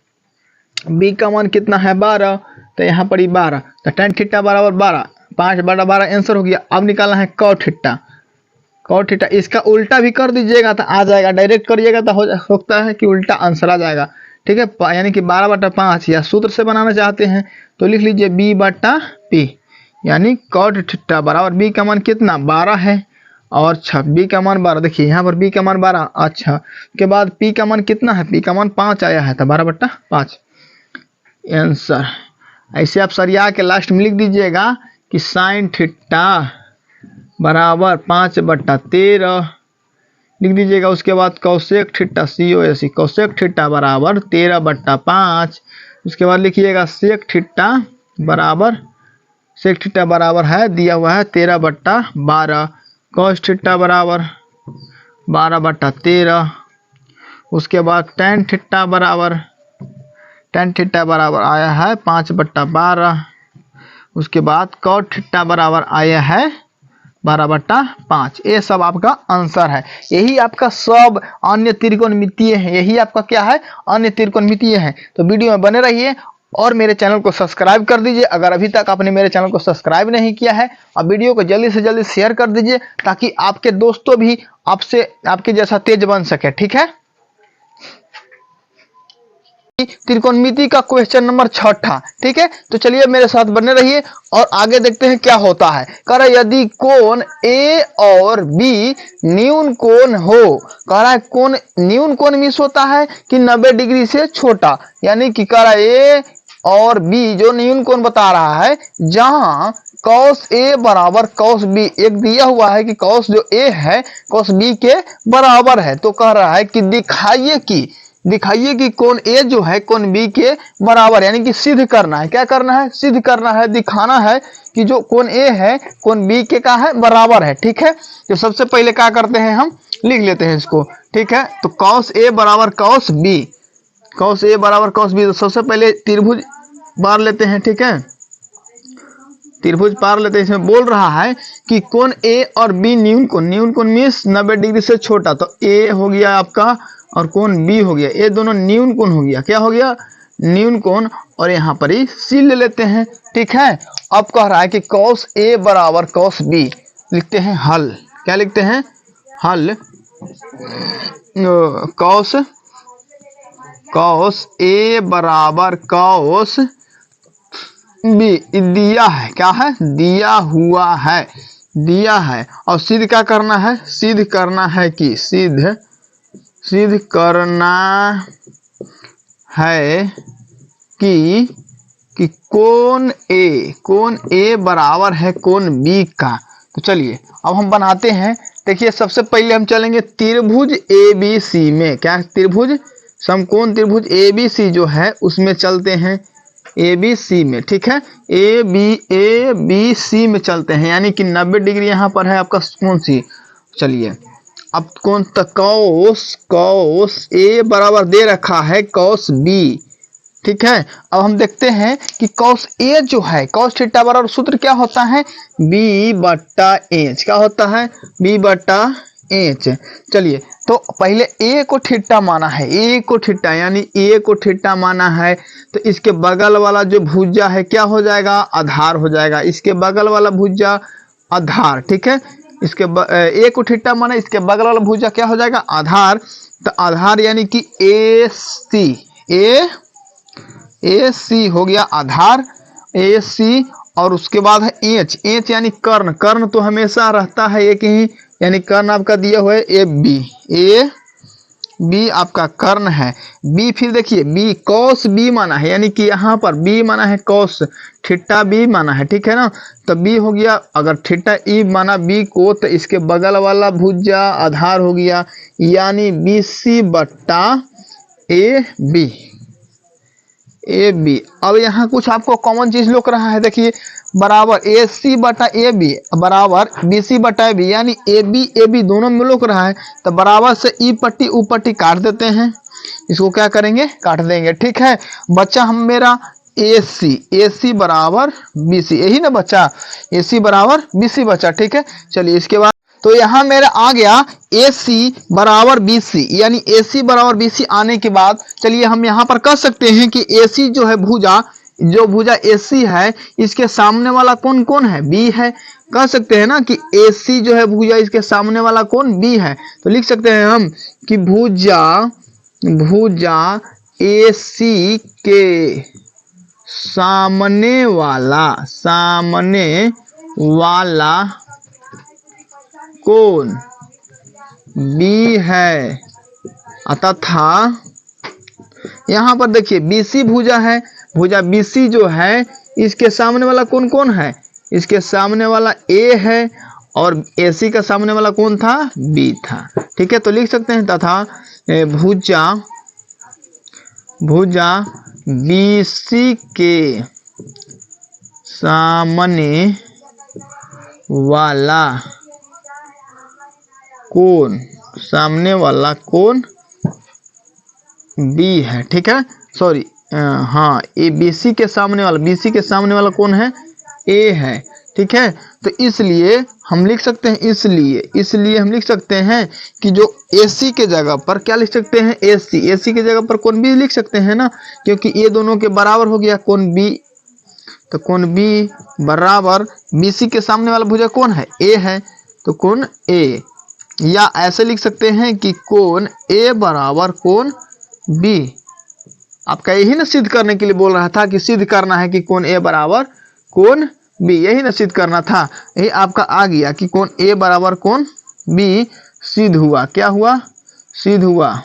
B का मान कितना है 12, तो यहाँ पर ही 12, तो tan थीटा बराबर 12, 5 बटा 12 आंसर हो गया। अब निकालना है cot थीटा। cot थीटा इसका उल्टा भी कर दीजिएगा तो आ जाएगा, डायरेक्ट करिएगा तो हो सकता है कि उल्टा आंसर आ जाएगा। ठीक है, यानी कि 12 बटा 5, या सूत्र से बनाना चाहते हैं तो लिख लीजिए B बटा P, यानी cot थीटा बराबर B का मान कितना 12 है, और अच्छा B का मान 12, देखिए यहाँ पर B का मान 12, अच्छा के बाद P का मान कितना है, P का मान 5 आया है, तो 12 बटा 5 आंसर। ऐसे आप सरिया के लास्ट में लिख दीजिएगा कि साइन थीटा बराबर 5 बटा 13 लिख दीजिएगा। उसके बाद cosec theta COSE, cosec theta बराबर 13 बटा 5। उसके बाद लिखिएगा सेक थीटा बराबर, सेक थीटा बराबर है दिया हुआ है 13 बटा 12, कॉस थीटा बराबर 12 बटा 13। उसके बाद tan थीटा बराबर, tan थीटा बराबर आया है 5 बटा 12। उसके बाद cot थीटा बराबर आया है 12 बटा 5। ये सब आपका आंसर है। यही आपका सब अन्य त्रिकोणमितीय है, यही आपका क्या है, अन्य त्रिकोणमितीय है। तो वीडियो में बने रहिए और मेरे चैनल को सब्सक्राइब कर दीजिए। अगर अभी तक आपने मेरे चैनल को सब्सक्राइब नहीं किया है, अब वीडियो को जल्दी से जल्दी शेयर कर दीजिए ताकि आपके दोस्तों भी आपसे आपके जैसा तेज बन सके। ठीक है, त्रिकोणमिति का क्वेश्चन नंबर 6। ठीक है, तो चलिए मेरे साथ बने रहिए और आगे देखते हैं क्या होता है। कह रहा है यदि कोण ए और बी न्यून कोण हो, कह रहा है कोण न्यून कोण मीन्स होता है कि 90 डिग्री से छोटा, यानी कि कह रहा है ए और बी जो न्यून कोण बता रहा है, जहां cos A बराबर cos B, एक दिया हुआ है कि cos जो A है cos B के बराबर है। तो कह रहा है कि दिखाइए कि कोण A जो है कोण B के बराबर, यानी कि सिद्ध करना है। क्या करना है, सिद्ध करना है, दिखाना है कि जो कोण A है कोण B के का है बराबर है। ठीक है, तो सबसे पहले क्या करते हैं, हम लिख लेते हैं इसको। ठीक है, तो cos A बराबर cos B, cos A बराबर cos B, तो सबसे पहले त्रिभुज पार लेते हैं। ठीक है, त्रिभुज पार लेते हैं। इसमें बोल रहा है कि कोण A और B न्यून कोण मीन्स 90 डिग्री से छोटा, तो A हो गया आपका और कोण B हो गया, ये दोनों न्यून कोण हो गया। क्या हो गया, न्यून कोण, और यहाँ पर ही C ले लेते हैं। ठीक है, अब कह रहा है कि cos A बराबर cos B, लिखते हैं हल। क्या लिखते हैं, हल। cos A बराबर cos B दिया है, क्या है, दिया हुआ है, दिया है। और सिद्ध क्या करना है, सिद्ध करना है कि सिद्ध करना है कि कोण A बराबर है कोण B का। तो चलिए अब हम बनाते हैं। देखिए सबसे पहले हम चलेंगे त्रिभुज ABC में। क्या, त्रिभुज समकोण त्रिभुज ABC जो है उसमें चलते हैं, ABC में। ठीक है, ABC में चलते हैं, यानी कि 90 डिग्री यहाँ पर है आपका कौन सी। चलिए अब कौन तक cos A बराबर दे रखा है cos B। ठीक है, अब हम देखते हैं कि cos A जो है cos थीटा बराबर सूत्र क्या होता है, B बटा H। क्या होता है, B बटा H। चलिए तो पहले A को थीटा माना है, A को थीटा यानी A को थीटा माना है, तो इसके बगल वाला जो भुजा है क्या हो जाएगा, आधार हो जाएगा। इसके बगल वाला भुजा आधार। ठीक है, इसके A को थीटा माना, इसके बगल वाला भुजा क्या हो जाएगा, आधार। तो आधार यानी कि AC हो गया आधार, AC। और उसके बाद है H यानी कर्ण, कर्ण तो हमेशा रहता है एक ही, यानी कर्ण आपका दिया हुआ है AB आपका कर्ण है। B फिर देखिए B cos B माना है, यानी कि यहाँ पर B माना है cos थीटा B माना है। ठीक है ना, तो B हो गया, अगर थीटा E माना B को, तो इसके बगल वाला भुजा आधार हो गया, यानी BC बट्टा AB। अब यहाँ कुछ आपको कॉमन चीज लुक रहा है, देखिए बराबर AC बटा AB बराबर BC बटा AB, यानी AB दोनों में लुक रहा है। तो बराबर से ई पट्टी ऊ पट्टी काट देते हैं, इसको क्या करेंगे, काट देंगे। ठीक है, बच्चा हम मेरा ए सी बराबर बी सी, यही ना बच्चा, ए सी बराबर बी सी बच्चा। ठीक है, चलिए इसके बाद तो यहाँ मेरा आ गया ए सी बराबर बी सी, यानी ए सी बराबर बी सी आने के बाद चलिए हम यहाँ पर कह सकते हैं कि ए सी जो है भुजा, जो भुजा ए सी है इसके सामने वाला कौन कौन है, बी है। कह सकते हैं ना कि ए सी जो है भुजा इसके सामने वाला कौन, बी है। तो लिख सकते हैं हम कि भुजा ए सी के सामने वाला कौन, बी है। तथा यहाँ पर देखिए बीसी भुजा है, भुजा बीसी जो है इसके सामने वाला कौन कौन है, इसके सामने वाला ए है और एसी का सामने वाला कौन था, बी था। ठीक है, तो लिख सकते हैं तथा भुजा बीसी के सामने वाला कौन बी है। ठीक है, सॉरी हाँ, ए बीसी के सामने वाला कौन है, ए है। ठीक है, तो इसलिए हम लिख सकते हैं, इसलिए हम लिख सकते हैं कि जो एसी के जगह पर क्या लिख सकते हैं, एसी के जगह पर कौन बी लिख सकते हैं ना, क्योंकि ये दोनों के बराबर हो गया कौन बी। तो कौन बी बराबर बीसी के सामने वाला भुजा कौन है, ए है, तो कौन ए। या ऐसे लिख सकते हैं कि कौन ए बराबर कौन बी। आपका यही ना सिद्ध करने के लिए बोल रहा था कि सिद्ध करना है कि कौन ए बराबर कौन बी, यही ना सिद्ध करना था। यही आपका आ गया कि कौन ए बराबर कौन बी सिद्ध हुआ। क्या हुआ, सिद्ध हुआ।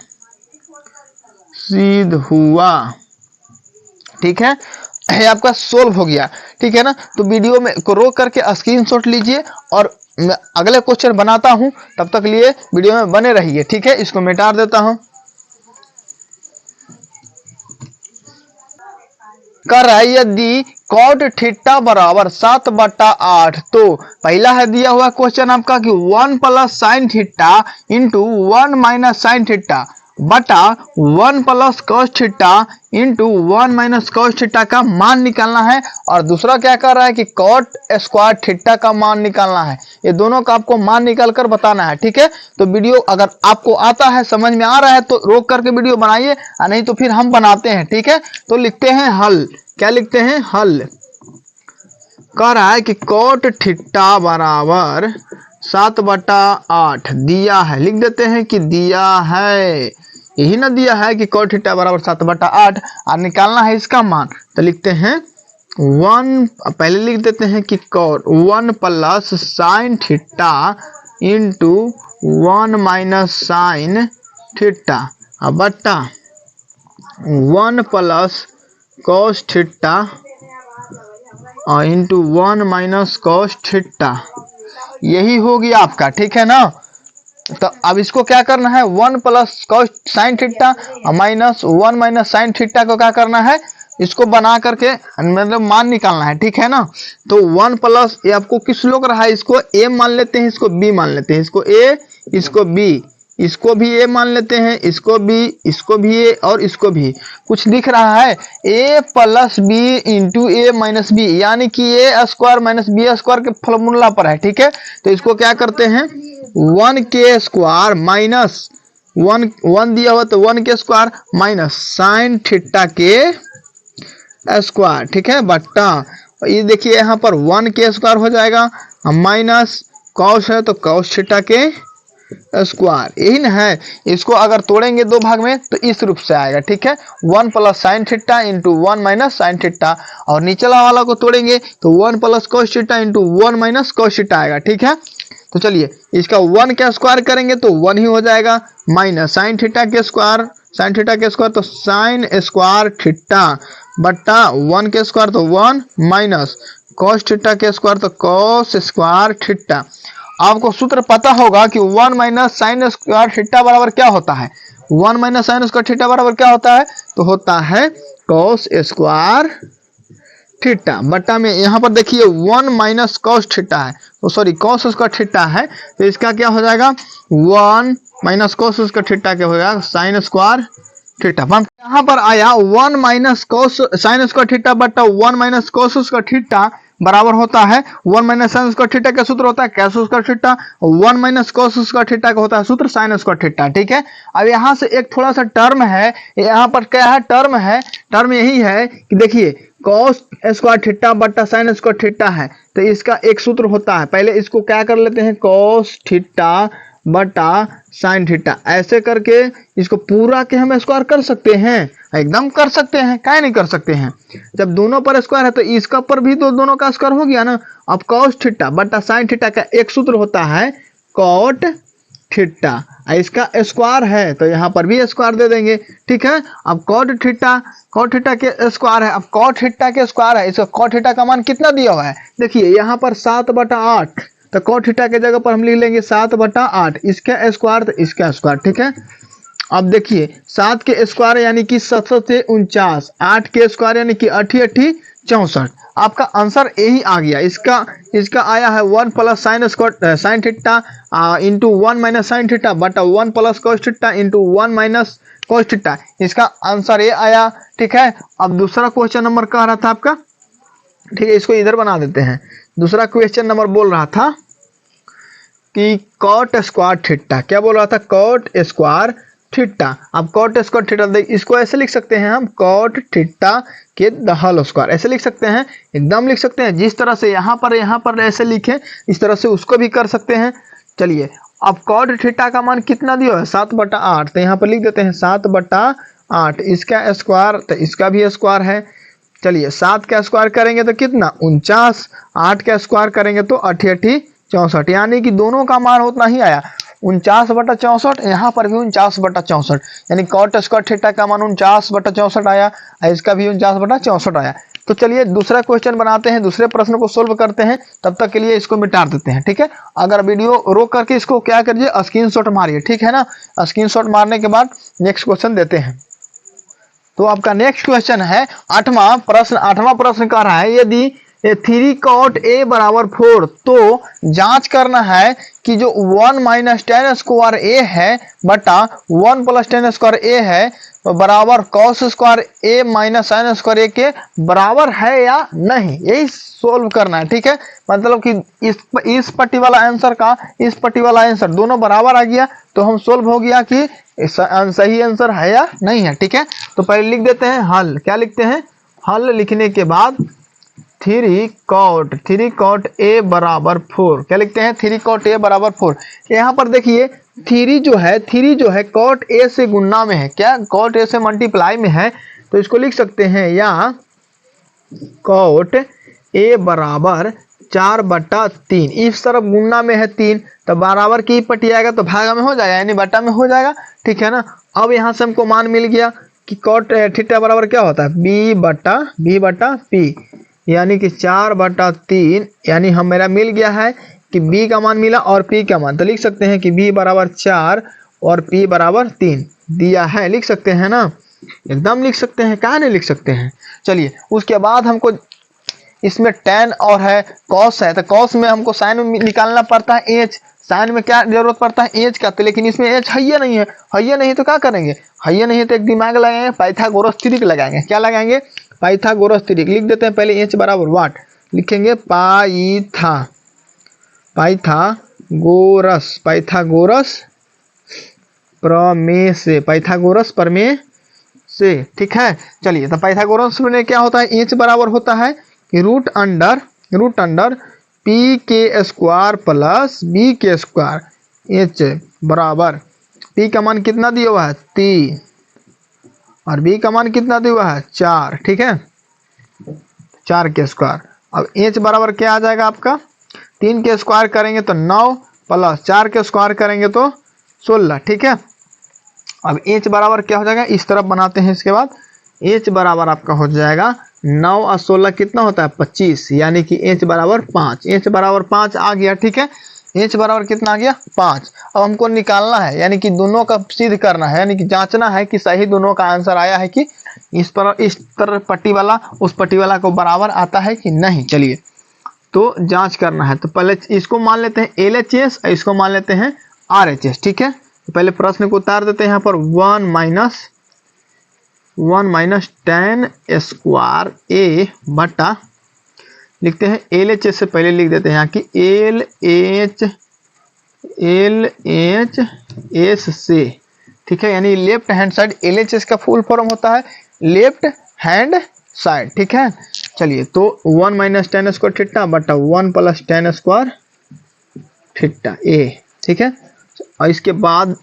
ठीक है, ये आपका सोल्व हो गया। ठीक है ना, तो वीडियो में को रोक करके स्क्रीनशॉट लीजिए और मैं अगले क्वेश्चन बनाता हूं, तब तक लिए वीडियो में बने रहिए। ठीक है, इसको मिटा देता हूं। कर रहा है यदि कॉट थीटा बराबर 7/8, तो पहला है दिया हुआ क्वेश्चन आपका कि 1 plus sine theta into 1 minus sine theta बटा 1 plus cos theta into 1 minus cos theta का मान निकालना है। और दूसरा क्या कर रहा है कि कॉट स्क्वायर थीटा का मान निकालना है। ये दोनों का आपको मान निकाल कर बताना है। ठीक है, तो वीडियो अगर आपको आता है, समझ में आ रहा है तो रोक करके वीडियो बनाइए, नहीं तो फिर हम बनाते हैं। ठीक है, तो लिखते हैं हल। क्या लिखते हैं, हल। कह रहा है कि कॉट थीटा बराबर 7/8 दिया है, लिख देते हैं कि दिया है, यही ना दिया है कि कॉट थीटा बराबर 7/8 और निकालना है इसका मान। तो लिखते हैं 1, पहले लिख देते हैं कि cot 1 plus sine theta into 1 minus sine theta बटा 1 plus cos theta into 1 minus cos theta, यही हो गया आपका। ठीक है ना, तो अब इसको क्या करना है, 1 plus cos sine theta minus 1 minus sine theta को क्या करना है, इसको बना करके मतलब मान निकालना है। ठीक है ना, तो 1 प्लस ये आपको किस लोग रहा है, इसको ए मान लेते हैं, इसको बी मान लेते हैं, इसको ए इसको बी, इसको भी ए मान लेते हैं, इसको भी ए और इसको भी। कुछ दिख रहा है ए प्लस बी इंटू ए माइनस बी, यानी कि ए स्क्वायर माइनस बी स्क्वायर के फॉर्मूला पर है। ठीक है, तो इसको क्या करते हैं 1 के स्क्वायर माइनस 1 दिया हुआ तो 1 के स्क्वायर माइनस साइन थीटा के स्क्वायर। ठीक है, बट्टा ये देखिए यहाँ पर 1 के स्क्वायर हो जाएगा माइनस कॉस है तो कॉस थीटा के स्क्वायर, यही ना है। इसको अगर तोड़ेंगे दो भाग में तो इस रूप से आएगा। ठीक है, 1 plus sine theta into 1 minus sine theta, और निचला वाला को तोड़ेंगे तो 1 plus cos theta into 1 minus cos theta आएगा। ठीक है, तो चलिए इसका 1 का स्क्वायर करेंगे तो 1 ही हो जाएगा, माइनस साइन थीटा के स्क्वायर तो साइन स्क्वायर थीटा बट्टा 1 के स्क्वायर तो 1 माइनस कॉस थीटा के स्क्वायर तो कॉस स्क्वायर थीटा। आपको सूत्र पता होगा कि 1 माइनस साइन स्क्वायर थीटा बराबर क्या होता है, 1 माइनस साइन स्क्वायर थीटा बराबर क्या होता है, तो होता है कॉस स्क्वायर थीटा बट्टा में यहाँ पर देखिए 1 माइनस कॉस थीटा है, तो सॉरी कॉस स्क्वायर थीटा है, तो इसका क्या हो जाएगा 1 माइनस कॉस स्क्वायर थीटा क्या हो जाएगा साइन स्क्वायर थीटा। यहाँ पर आया 1 minus cos sine square theta बटा 1 माइनस कॉस स्क्वायर थीटा बराबर होता है 1 माइनस साइन स्क्वायर थीटा का सूत्र होता है cos square theta, 1 minus cos square theta का होता है सूत्र साइन स्क्वायर थीटा। ठीक है, अब यहाँ से एक थोड़ा सा टर्म है, यहाँ पर क्या है टर्म है, टर्म यही है कि देखिए कॉस स्क्वायर थीटा बटा साइन स्क्वायर थीटा है, तो इसका एक सूत्र होता है, पहले इसको क्या कर लेते हैं कॉस थीटा बटा साइन थीटा, ऐसे करके इसको पूरा के हम स्क्वायर कर सकते हैं, एकदम कर सकते हैं, काहे नहीं कर सकते हैं। जब दोनों पर स्क्वायर है तो इसका पर भी तो दोनों का स्क्वायर हो गया ना। अब कॉस थीटा बटा साइन थीटा का एक सूत्र होता है कॉट थीटा, इसका स्क्वायर है तो यहाँ पर भी स्क्वायर दे देंगे। ठीक है, अब कॉट थीटा के स्क्वायर है, अब कॉट थीटा के स्क्वायर है, इसका कॉट थीटा का मान कितना दिया हुआ है, देखिए यहाँ पर 7/8, तो कॉट थीटा के जगह पर हम लिख लेंगे 7/8, इसका स्क्वायर तो इसका स्क्वायर। ठीक है, अब देखिए 7 के स्क्वायर यानी कि 7 से 49, 8 के स्क्वायर यानी कि 8 64, आपका आंसर यही आ गया। इसका आया है 1 plus sine square sine theta into 1 minus sine theta बटा 1 plus cos theta into 1 minus cos theta, इसका आंसर ये आया। ठीक है, अब दूसरा क्वेश्चन नंबर कह रहा था आपका, ठीक है इसको इधर बना देते हैं। दूसरा क्वेश्चन नंबर बोल रहा था कि कॉट स्क्वायर थीटा, क्या बोल रहा था कॉट स्क्वायर थीटा। अब कॉट स्क्वायर थीटा देख इसको ऐसे लिख सकते हैं हम कॉट थीटा के द होल स्क्वायर, ऐसे लिख सकते हैं, एकदम लिख सकते हैं। जिस तरह से यहाँ पर ऐसे लिखे इस तरह से उसको भी कर सकते हैं। चलिए अब कॉट थीटा का मान कितना दिया है 7/8, तो यहाँ पर लिख देते हैं 7/8, इसका स्क्वायर तो इसका भी स्क्वायर है। चलिए 7 का स्क्वायर करेंगे तो कितना 49, 8 का स्क्वायर करेंगे तो 8 64, यानी कि दोनों का मान उतना ही आया 49/64, यहाँ पर भी 49/64, यानी कॉट स्क्वायर थीटा का मान 49/64 आया, इसका भी 49/64 आया। तो चलिए दूसरा क्वेश्चन बनाते हैं, दूसरे प्रश्न को सोल्व करते हैं, तब तक के लिए इसको मिटा देते हैं। ठीक है, अगर वीडियो रोक करके इसको क्या करिए स्क्रीनशॉट मारिए, ठीक है ना। स्क्रीनशॉट मारने के बाद नेक्स्ट क्वेश्चन देते हैं। तो आपका नेक्स्ट क्वेश्चन है 8वां प्रश्न कह रहा है यदि 3 cot a बराबर 4, तो जांच करना है कि जो 1 माइनस टेन स्क्वायर ए है बटा 1 प्लस टेन स्क्वायर ए है बराबर कॉस स्क्वायर ए माइनस साइन स्क्वायर ए के बराबर है या नहीं, यही सोल्व करना है। ठीक है, मतलब कि इस पट्टी वाला आंसर का इस पट्टी वाला आंसर दोनों बराबर आ गया, तो हम सोल्व हो गया कि सही आंसर है या नहीं है। ठीक है, तो पहले लिख देते हैं हल, क्या लिखते हैं हल, लिखने के बाद 3 cot a बराबर 4, क्या लिखते हैं 3 cot a बराबर 4। यहाँ पर देखिए 3 जो है cot a से गुणा में है, क्या cot a से मल्टीप्लाई में है, तो इसको लिख सकते हैं या cot a बराबर 4/3, इस तरफ गुणा में है 3, तो बराबर की पट्टी आएगा तो भागा में हो जाएगा, यानी बटा में हो जाएगा। ठीक है ना, अब यहाँ से हमको मान मिल गया कि cot थीटा बराबर क्या होता है b बटा p, यानी कि 4/3, यानी हम मेरा मिल गया है कि b का मान मिला और p का मान, तो लिख सकते हैं कि b बराबर 4 और p बराबर 3 दिया है, लिख सकते हैं ना, एकदम लिख सकते हैं, कहाँ नहीं लिख सकते हैं। चलिए उसके बाद हमको इसमें tan और है cos है, तो cos में हमको साइन निकालना पड़ता है h, साइन में क्या जरूरत पड़ता है h का, तो लेकिन इसमें h है नहीं, तो क्या करेंगे, है नहीं तो एक दिमाग लगाएंगे पाइथागोरस ट्रिक लगाएंगे, क्या लगाएंगे पाइथागोरस ट्रिक। लिख देते हैं पहले h बराबर वाट, लिखेंगे पाइथागोरस प्रमेय से। ठीक है, चलिए तो पाइथागोरस में क्या होता है h बराबर होता है कि रूट अंडर p के स्क्वायर प्लस b के स्क्वायर, h बराबर p का मान कितना दिया हुआ है 3 और b का मान कितना दिया हुआ है 4। ठीक है, 4 के स्क्वायर, अब h बराबर क्या आ जाएगा आपका 3 के स्क्वायर करेंगे तो 9 प्लस 4 के स्क्वायर करेंगे तो 16। ठीक है, अब h बराबर क्या हो जाएगा, इस तरफ बनाते हैं, इसके बाद h बराबर आपका हो जाएगा 9 और 16 कितना होता है 25, यानी कि h बराबर 5, h बराबर 5 आ गया। ठीक है, h बराबर कितना आ गया 5। अब हमको निकालना है, यानी कि दोनों का सिद्ध करना है, यानी कि जांचना है कि सही दोनों का आंसर आया है कि इस तरह पट्टी वाला उस पट्टी वाला को बराबर आता है कि नहीं। चलिए तो जांच करना है, तो पहले इसको मान लेते हैं LHS, इसको मान लेते हैं RHS। ठीक है, तो पहले प्रश्न को उतार देते हैं यहाँ पर 1 माइनस 1 माइनस टेन स्क्वायर ए बटा, लिखते हैं एल एच एस से पहले लिख देते हैं यहाँ की एल एच एस से, ठीक है। यानी left hand side L H S का फुल फॉर्म होता है लेफ्ट हैंड साइड, ठीक है। चलिए तो 1 माइनस टेन स्क्वायर थीटा बटा 1 प्लस टेन स्क्वायर थीटा ए, ठीक है। और इसके बाद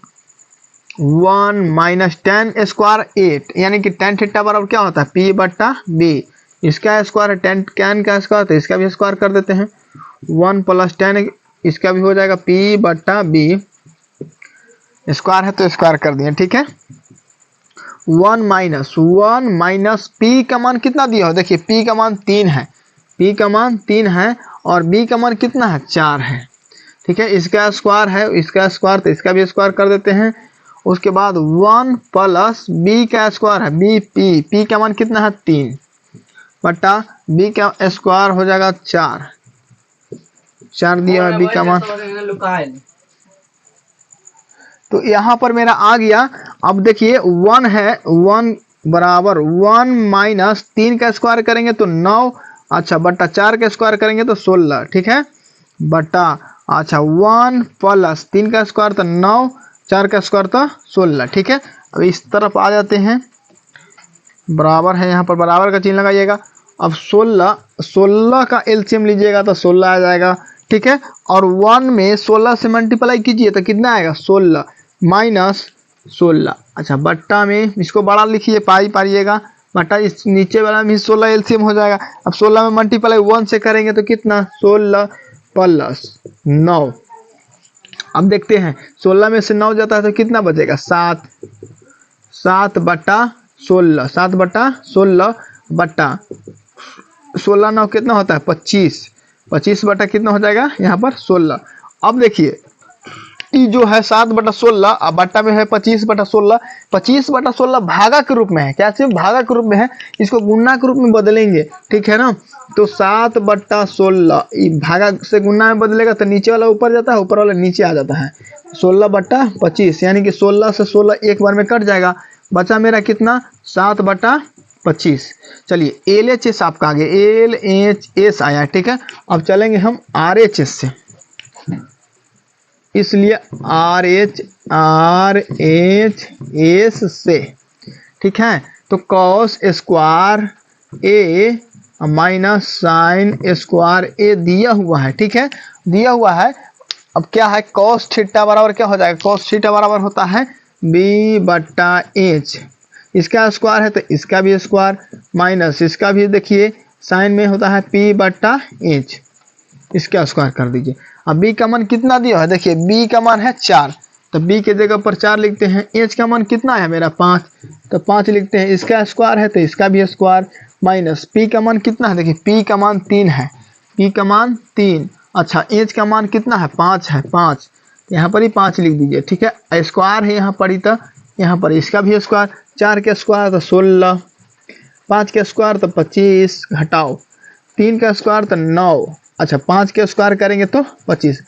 1 माइनस टेन स्क्वायर 8, यानी कि टेन थीटा बराबर क्या होता है पी बटा बी, इसका स्क्वायर है टेन कैन का स्क्वायर, तो इसका भी स्क्वायर कर देते हैं। 1 प्लस टेन इसका भी हो जाएगा पी बटा बी, स्क्वायर है तो स्क्वायर कर दिए, ठीक है। 1 माइनस पी का मान कितना दिया हो, देखिए पी का मान 3 है, पी का मान 3 है और बी का मान कितना है 4 है, ठीक है। इसका स्क्वायर है, इसका स्क्वायर तो इसका भी स्क्वायर कर देते हैं। उसके बाद 1 प्लस बी का स्क्वायर है बी पी का मान कितना है 3 बटा बी का स्क्वायर हो जाएगा 4 दिया है बी का मान। तो यहाँ पर मेरा आ गया। अब देखिए 1 है, 1 बराबर 1 माइनस 3 का स्क्वायर करेंगे तो 9, अच्छा बटा 4 का स्क्वायर करेंगे तो 16, ठीक है। बटा अच्छा 1 प्लस 3 का स्क्वायर तो 9, 4 का स्क्वायर तो 16, ठीक है। अब इस तरफ आ जाते हैं, बराबर है, यहाँ पर बराबर का चिन्ह लगाइएगा। अब 16 का एलसीएम लीजिएगा तो 16 आ जाएगा, ठीक है। और 1 में 16 से मल्टीप्लाई कीजिए तो कितना आएगा 16 माइनस 16, अच्छा बट्टा में इसको बड़ा लिखिए, पाई पारिएगा, बट्टा इस नीचे वाला भी 16 एलसीएम हो जाएगा। अब 16 में मल्टीप्लाई 1 से करेंगे तो कितना 16 प्लस 9। अब देखते हैं 16 में से 9 जाता है तो कितना बचेगा 7, 7 बटा 16, 7 बटा 16 बटा 16 9 कितना होता है 25, 25 बटा कितना हो जाएगा यहाँ पर 16। अब देखिए ई जो है 7 बटा 16 अब बट्टा में है 25 बटा 16, 25 बटा 16 भागा के रूप में है, क्या सिर्फ भागा के रूप में है, इसको गुणा के रूप में बदलेंगे, ठीक है ना। तो 7 बटा 16 भागा से गुणा में बदलेगा तो नीचे वाला ऊपर जाता है, ऊपर वाला नीचे आ जाता है, 16 बटा 25, यानी कि 16 से 16 एक बार में कट जाएगा, बचा मेरा कितना 7 बटा 25। चलिए एल एच एस आपका आगे एल एच एस आया, ठीक है। अब चलेंगे हम आर एच एस से, इसलिए आर एच एस से, ठीक है। तो कॉस स्क्वायर ए माइनस साइन स्क्वायर ए दिया हुआ है, ठीक है, दिया हुआ है। अब क्या है कॉस थीटा बराबर क्या हो जाएगा, कॉस थीटा बराबर होता है बी बटा एच, इसका स्क्वायर है तो इसका भी स्क्वायर माइनस इसका भी, देखिए साइन में होता है पी बटा एच, इसका स्क्वायर कर दीजिए। अब बी का मान कितना दिया है, देखिए बी का मान है 4, तो बी के जगह पर 4 लिखते हैं। एच का मान कितना है मेरा 5, तो 5 लिखते हैं, इसका स्क्वायर है तो इसका भी स्क्वायर माइनस पी का मान कितना है, देखिए पी का मान 3 है, पी का मान 3, अच्छा एच का मान कितना है 5 है, 5 यहाँ पर ही 5 लिख दीजिए, ठीक है। स्क्वायर है यहाँ पर ही, तो यहाँ पर इसका भी स्क्वायर, 4 के स्क्वायर तो 16, 5 के स्क्वायर तो 25, घटाओ 3 का स्क्वायर तो 9, अच्छा 5 के स्क्वायर करेंगे तो 25।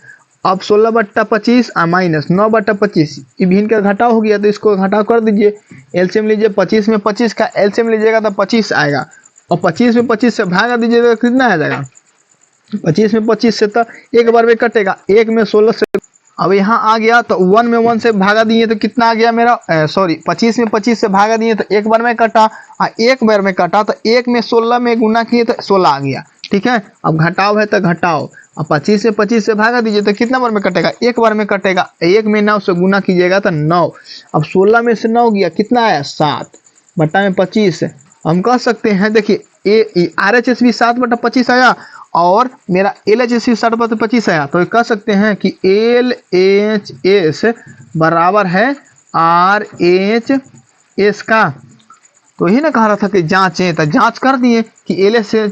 अब 16 बट्टा 25 माइनस 9 बट्टा 25, इभिन्न का घटाव हो गया तो इसको घटाव कर दीजिए, एलसीएम लीजिए, 25 में 25 का एलसीएम लीजिएगा तो 25 आएगा, और 25 में 25 से भागा दीजिएगा तो कितना आ जाएगा, 25 में 25 से तो एक बार में कटेगा, 1 में 16 से। अब यहाँ आ गया तो 1 में 1 से भागा दिए तो कितना आ गया मेरा, सॉरी 25 में 25 से भागा दिए तो एक बार में कटा, एक बार में कटा तो 1 में 16 में गुना किए तो 16 आ गया, ठीक है। अब घटाव है तो घटाओ, अब 25 में 25 से भागा दीजिए तो कितना बार में कटेगा, एक बार में कटेगा, 1 में 9 से गुना कीजिएगा तो 9। अब 16 में से 9 गया कितना आया 7 बट्टा में 25, हम कह सकते हैं देखिए आर एच एस भी 7 बटा 25 आया और मेरा एल एच एस भी 7 बटा 25 आया, तो कह सकते हैं कि एल एच एस बराबर है आर एच एस का। तो ही ना कह रहा था कि जांचें, तो जांच कर दिए कि एल एच एस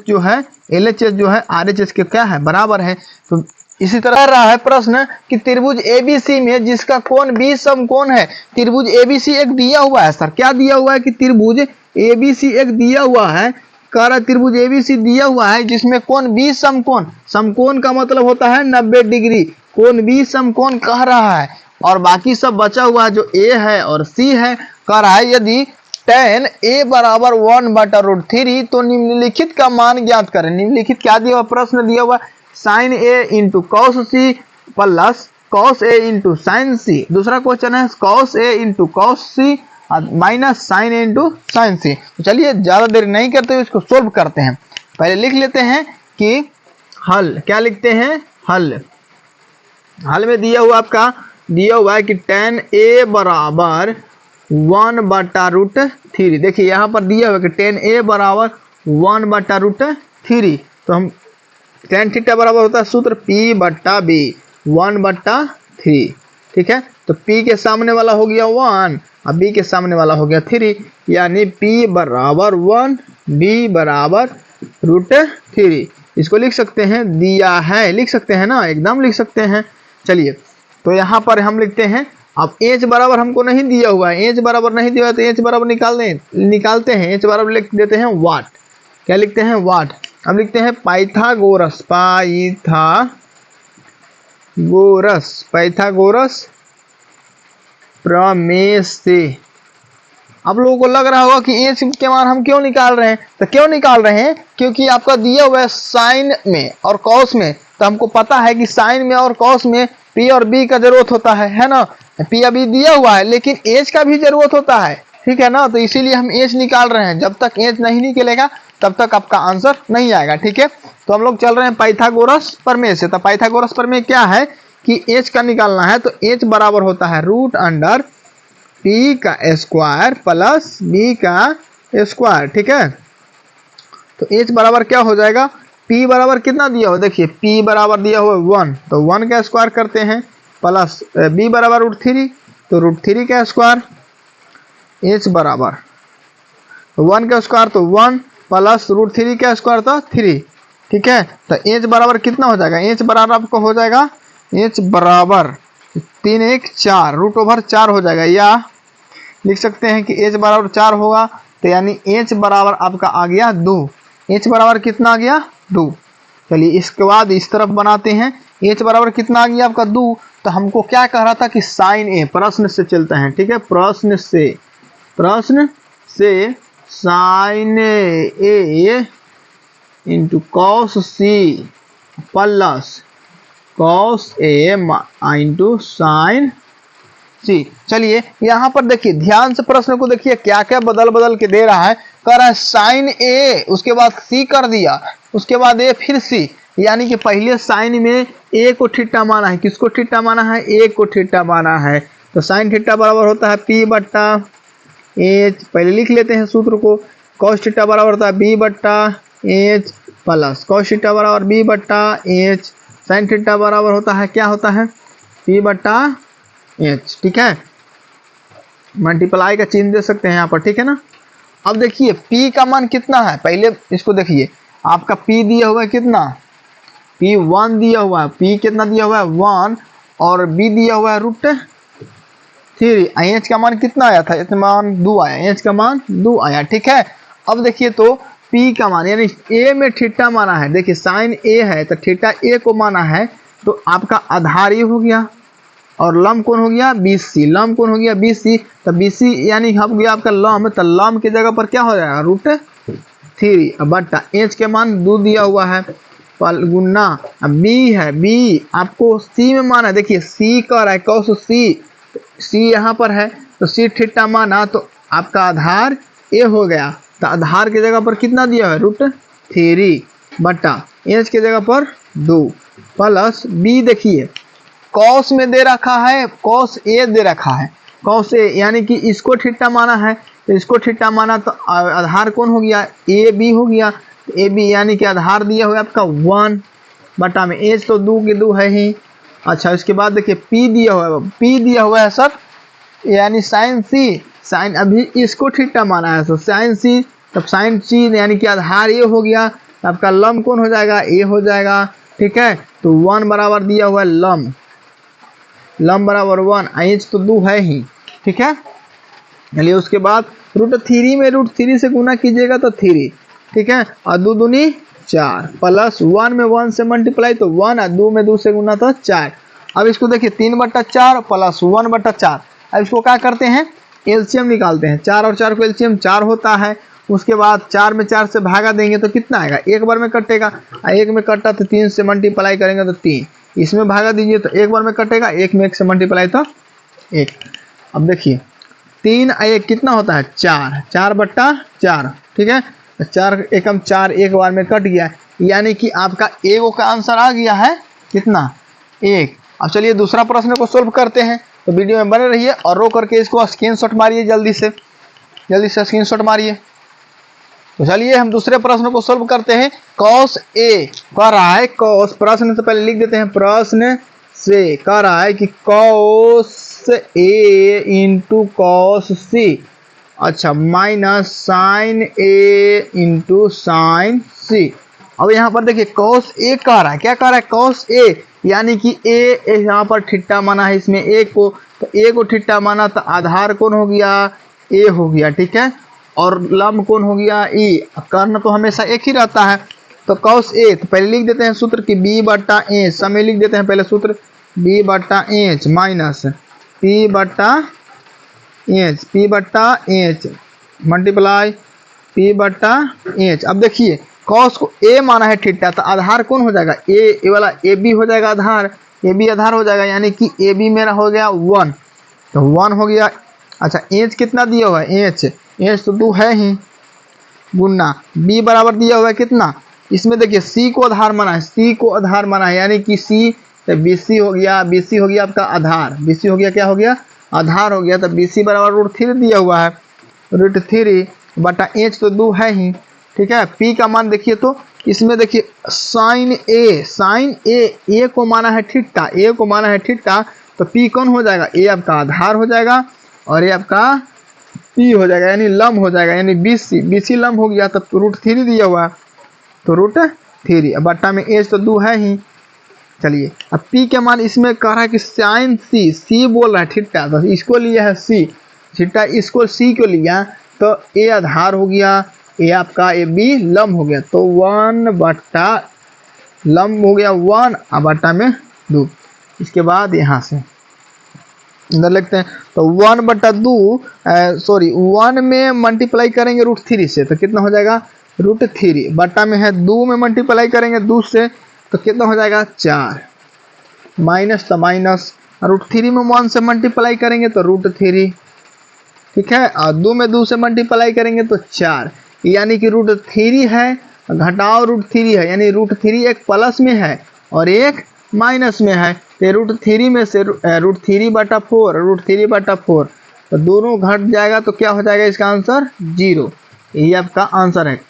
जो है आर एच एस के क्या है बराबर है। तो इसी तरह कर रहा है प्रश्न कि त्रिभुज एबीसी में जिसका कोण बी समकोण है, त्रिभुज एबीसी एक दिया हुआ है, सर क्या दिया हुआ है कि त्रिभुज एबीसी एक दिया हुआ है, कह रहा त्रिभुज एबीसी दिया हुआ है जिसमें कोण बी समकोण, समकोण का मतलब होता है 90 डिग्री, कोण बी समकोण कह रहा है, और बाकी सब बचा हुआ जो ए है और सी है, कह रहा है यदि tan a बराबर 1/√3, तो निम्नलिखित का मान ज्ञात करें। निम्नलिखित क्या दिया हुआ, प्रश्न दिया हुआ sin a into cos c plus cos a into sin c। दूसरा क्वेश्चन है cos a into cos c minus sin a into sin c। तो चलिए ज्यादा देर नहीं करते हुए इसको सोल्व करते हैं। पहले लिख लेते हैं कि हल, क्या लिखते हैं, हल। हल में दिया हुआ आपका दिया हुआ है कि tan a बराबर 1/√3। देखिए यहाँ पर दिया हुआ है कि tan a बराबर 1/√3। तो हम tan थीटा बराबर होता है सूत्र P/B 1/3। ठीक है, तो P के सामने वाला हो गया 1 और B के सामने वाला हो गया 3, यानी P बराबर 1 B बराबर √3। इसको लिख सकते हैं, दिया है, लिख सकते हैं ना, एकदम लिख सकते हैं। चलिए तो यहाँ पर हम लिखते हैं, अब h बराबर हमको नहीं दिया हुआ है, h बराबर नहीं दिया हुआ है तो h बराबर निकालते हैं। h बराबर लिख देते हैं वाट। क्या लिखते हैं, वाट। अब लिखते हैं पाइथागोरस, पाइथागोरस प्रमेय से। आप लोगों को लग रहा होगा कि h के मान हम क्यों निकाल रहे हैं, तो क्यों निकाल रहे हैं, क्योंकि आपका दिया हुआ है साइन में और कॉस में, तो हमको पता है कि साइन में और कॉस में P और B का जरूरत होता है ना। P अभी दिया हुआ है लेकिन H का भी जरूरत होता है, ठीक है ना, तो इसीलिए हम H निकाल रहे हैं। जब तक H नहीं निकलेगा तब तक आपका आंसर नहीं आएगा। ठीक है, तो हम लोग चल रहे हैं पाइथागोरस प्रमेय से। तो पाइथागोरस प्रमेय क्या है कि H का निकालना है, तो H बराबर होता है √P का स्क्वायर प्लस B का स्क्वायर। ठीक है, तो H बराबर क्या हो जाएगा, P बराबर कितना दिया हुआ, देखिए P बराबर दिया हुआ 1, तो 1 का स्क्वायर करते हैं, प्लस B बराबर √3, तो √3 का स्क्वायर, H बराबर 1 का स्क्वायर तो 1 प्लस √3 का स्क्वायर तो 3। ठीक है, तो H बराबर कितना हो जाएगा, H बराबर आपको हो जाएगा, H बराबर 3 1 4 √4 हो जाएगा, या लिख सकते हैं कि H बराबर 4 होगा, तो यानी H बराबर आपका आ गया 2। H बराबर कितना आ गया, 2। चलिए इसके बाद इस तरफ बनाते हैं, H बराबर कितना आ गया आपका 2। तो हमको क्या कह रहा था कि साइन ए, प्रश्न से चलते हैं। ठीक है, प्रश्न से sine A into cos C plus cos A into sine C. चलिए यहाँ पर देखिए, ध्यान से प्रश्न को देखिए, क्या क्या बदल के दे रहा है। कर रहा है साइन ए, उसके बाद सी कर दिया, उसके बाद ए फिर सी, यानी कि पहले साइन में ए को थीटा माना है। किसको थीटा माना है, ए को थीटा माना है। तो साइन थीटा बराबर होता है P/H, पहले लिख लेते हैं सूत्र को। कॉस थीटा बराबर होता है B/H प्लस कॉस थीटा बराबर B/H। साइन थीटा बराबर होता है, क्या होता है, P/H। ठीक है, मल्टीप्लाई का चिन्ह दे सकते हैं यहाँ पर। ठीक है ना, अब देखिए P का मान कितना है, पहले इसको देखिए, आपका P दिया हुआ है कितना, P1 दिया हुआ है, P कितना दिया हुआ है 1 और B दिया हुआ है √3। H का मान कितना आया था, इतना मान 2 आया, H का मान 2 आया। ठीक है, अब देखिए तो P का मान, यानी A में थीटा माना है, देखिए साइन A है तो थीटा A को माना है, तो आपका आधार ये हो गया और लंब कौन हो गया BC, लंब कौन हो गया BC, तो BC यानी हो गया आपका लंब, तो लंब की जगह पर क्या हो जाएगा √3 बटा H के मान 2 दिया हुआ है गुना B है, B आपको C में माना है, देखिए C कर रहा है कॉस C यहाँ पर है, तो C थीटा माना, तो आपका आधार A हो गया, तो आधार की जगह पर कितना दिया है √3 बटा H की जगह पर 2 प्लस B, देखिए कॉस में दे रखा है, कॉस A दे रखा है, कॉस A यानी कि इसको थीटा माना है, तो इसको थीटा माना, तो आधार कौन हो गया AB हो गया, तो AB यानी कि आधार दिया हुआ आपका 1 बटा में H तो 2 की 2 है ही। अच्छा, इसके बाद देखिए P दिया हुआ है, P दिया हुआ है सर यानी साइन C, साइन अभी इसको थीटा माना है, तो साइन C, तब साइन C यानी कि आधार ये हो गया, आपका लंब कौन हो जाएगा A हो जाएगा। ठीक है, तो 1 बराबर दिया हुआ है लंब बराबर 1, H तो 2 है ही। ठीक है, चलिए उसके बाद √3 में √3 से गुना कीजिएगा तो 3। ठीक है, और 2 दूनी 4 प्लस 1 में 1 से मल्टीप्लाई तो 1 और 2 में 2 से गुना तो 4। अब इसको देखिए 3/4 प्लस 1/4। अब इसको क्या करते हैं, एलसीएम निकालते हैं। 4 और 4 को एलसीएम 4 होता है। उसके बाद 4 में 4 से भागा देंगे तो कितना आएगा, एक बार में कटेगा। एक में कटा तो 3 से मल्टीप्लाई करेंगे तो 3, इसमें भागा दीजिए तो एक बार में कटेगा, एक में 1 से मल्टीप्लाई तो 1। अब देखिए 3 और 1 कितना होता है 4, 4/4, ठीक है। 4 एकम 4 एक बार में कट गया, यानी कि आपका एगो का आंसर आ गया है कितना, 1। अब चलिए दूसरा प्रश्न को सोल्व करते हैं, तो वीडियो में बने रहिए और रो करके इसको स्क्रीनशॉट मारिए, जल्दी से स्क्रीनशॉट मारिए। तो चलिए हम दूसरे प्रश्न को सोल्व करते हैं। cos a कह रहा है, cos प्रश्न से पहले लिख देते हैं, प्रश्न से कह रहा है कि cos a into cos c, अच्छा minus sin a into sin c। अब यहाँ पर देखिए cos a कह रहा है, क्या कह रहा है cos a, यानी कि a यहाँ पर ठिट्टा माना है इसमें a को, तो a को ठिट्टा माना तो आधार कौन हो गया, a हो गया, ठीक है। और लंब कौन हो गया, e। कर्ण तो हमेशा एक ही रहता है। तो cos a, तो पहले लिख देते हैं सूत्र की b/h, समय लिख देते हैं पहले सूत्र b/h minus p/h multiply p/h। अब देखिए cos को a माना है थीटा, तो आधार कौन हो जाएगा, ए वाला ab हो जाएगा आधार, ab आधार हो जाएगा, यानी कि ab मेरा हो गया 1, तो 1 हो गया। अच्छा h कितना दिया हुआ है, h तो 2 है ही, गुना b बराबर दिया हुआ है कितना, इसमें देखिए c को आधार माना है, c को आधार माना है, यानी कि c तो bc हो गया, bc हो गया आपका आधार, bc हो गया, क्या हो गया आधार हो गया। तो bc बराबर √3 दिया हुआ है, √3/h तो 2 है ही, ठीक है। p का मान देखिए, तो इसमें देखिए sin a को माना है थीटा, a को माना है थीटा, तो p कौन हो जाएगा, a आपका आधार हो जाएगा और ये आपका p हो जाएगा, यानी लंब हो जाएगा, यानी bc लंब हो गया। तब √3 दिया हुआ, तो √3, अब बट्टा में h तो 2 है ही। चलिए अब p के मान इसमें कह रहा है कि sin c बोल रहा है थीटा, तो इसको लिया है c थीटा, इसको c को लिया तो a आधार हो गया, a आपका ab लंब हो गया, तो 1 लंब हो गया 1 और बट्टा में 2। इसके बाद यहाँ से इधर लिखते हैं, तो 1/2 सॉरी 1 में मल्टीप्लाई करेंगे √3 से तो कितना हो जाएगा √3, बट्टा में है 2 में मल्टीप्लाई करेंगे 2 से तो कितना हो जाएगा 4, माइनस तो माइनस, √3 में 1 से मल्टीप्लाई करेंगे तो √3, ठीक है, और 2 में 2 से मल्टीप्लाई करेंगे तो 4, यानी कि √3 है घटाओ √3 है, यानी √3 एक प्लस में है और एक माइनस में है, तो √3 में से √3/4 तो दोनों घट जाएगा, तो क्या हो जाएगा इसका आंसर 0, यही आपका आंसर है।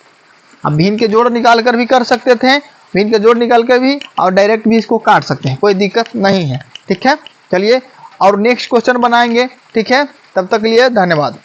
अब भिन्न के जोड़ निकाल कर भी कर सकते थे, भिन्न के जोड़ निकाल कर भी और डायरेक्ट भी इसको काट सकते हैं, कोई दिक्कत नहीं है, ठीक है। चलिए और नेक्स्ट क्वेश्चन बनाएंगे, ठीक है, तब तक के लिए धन्यवाद।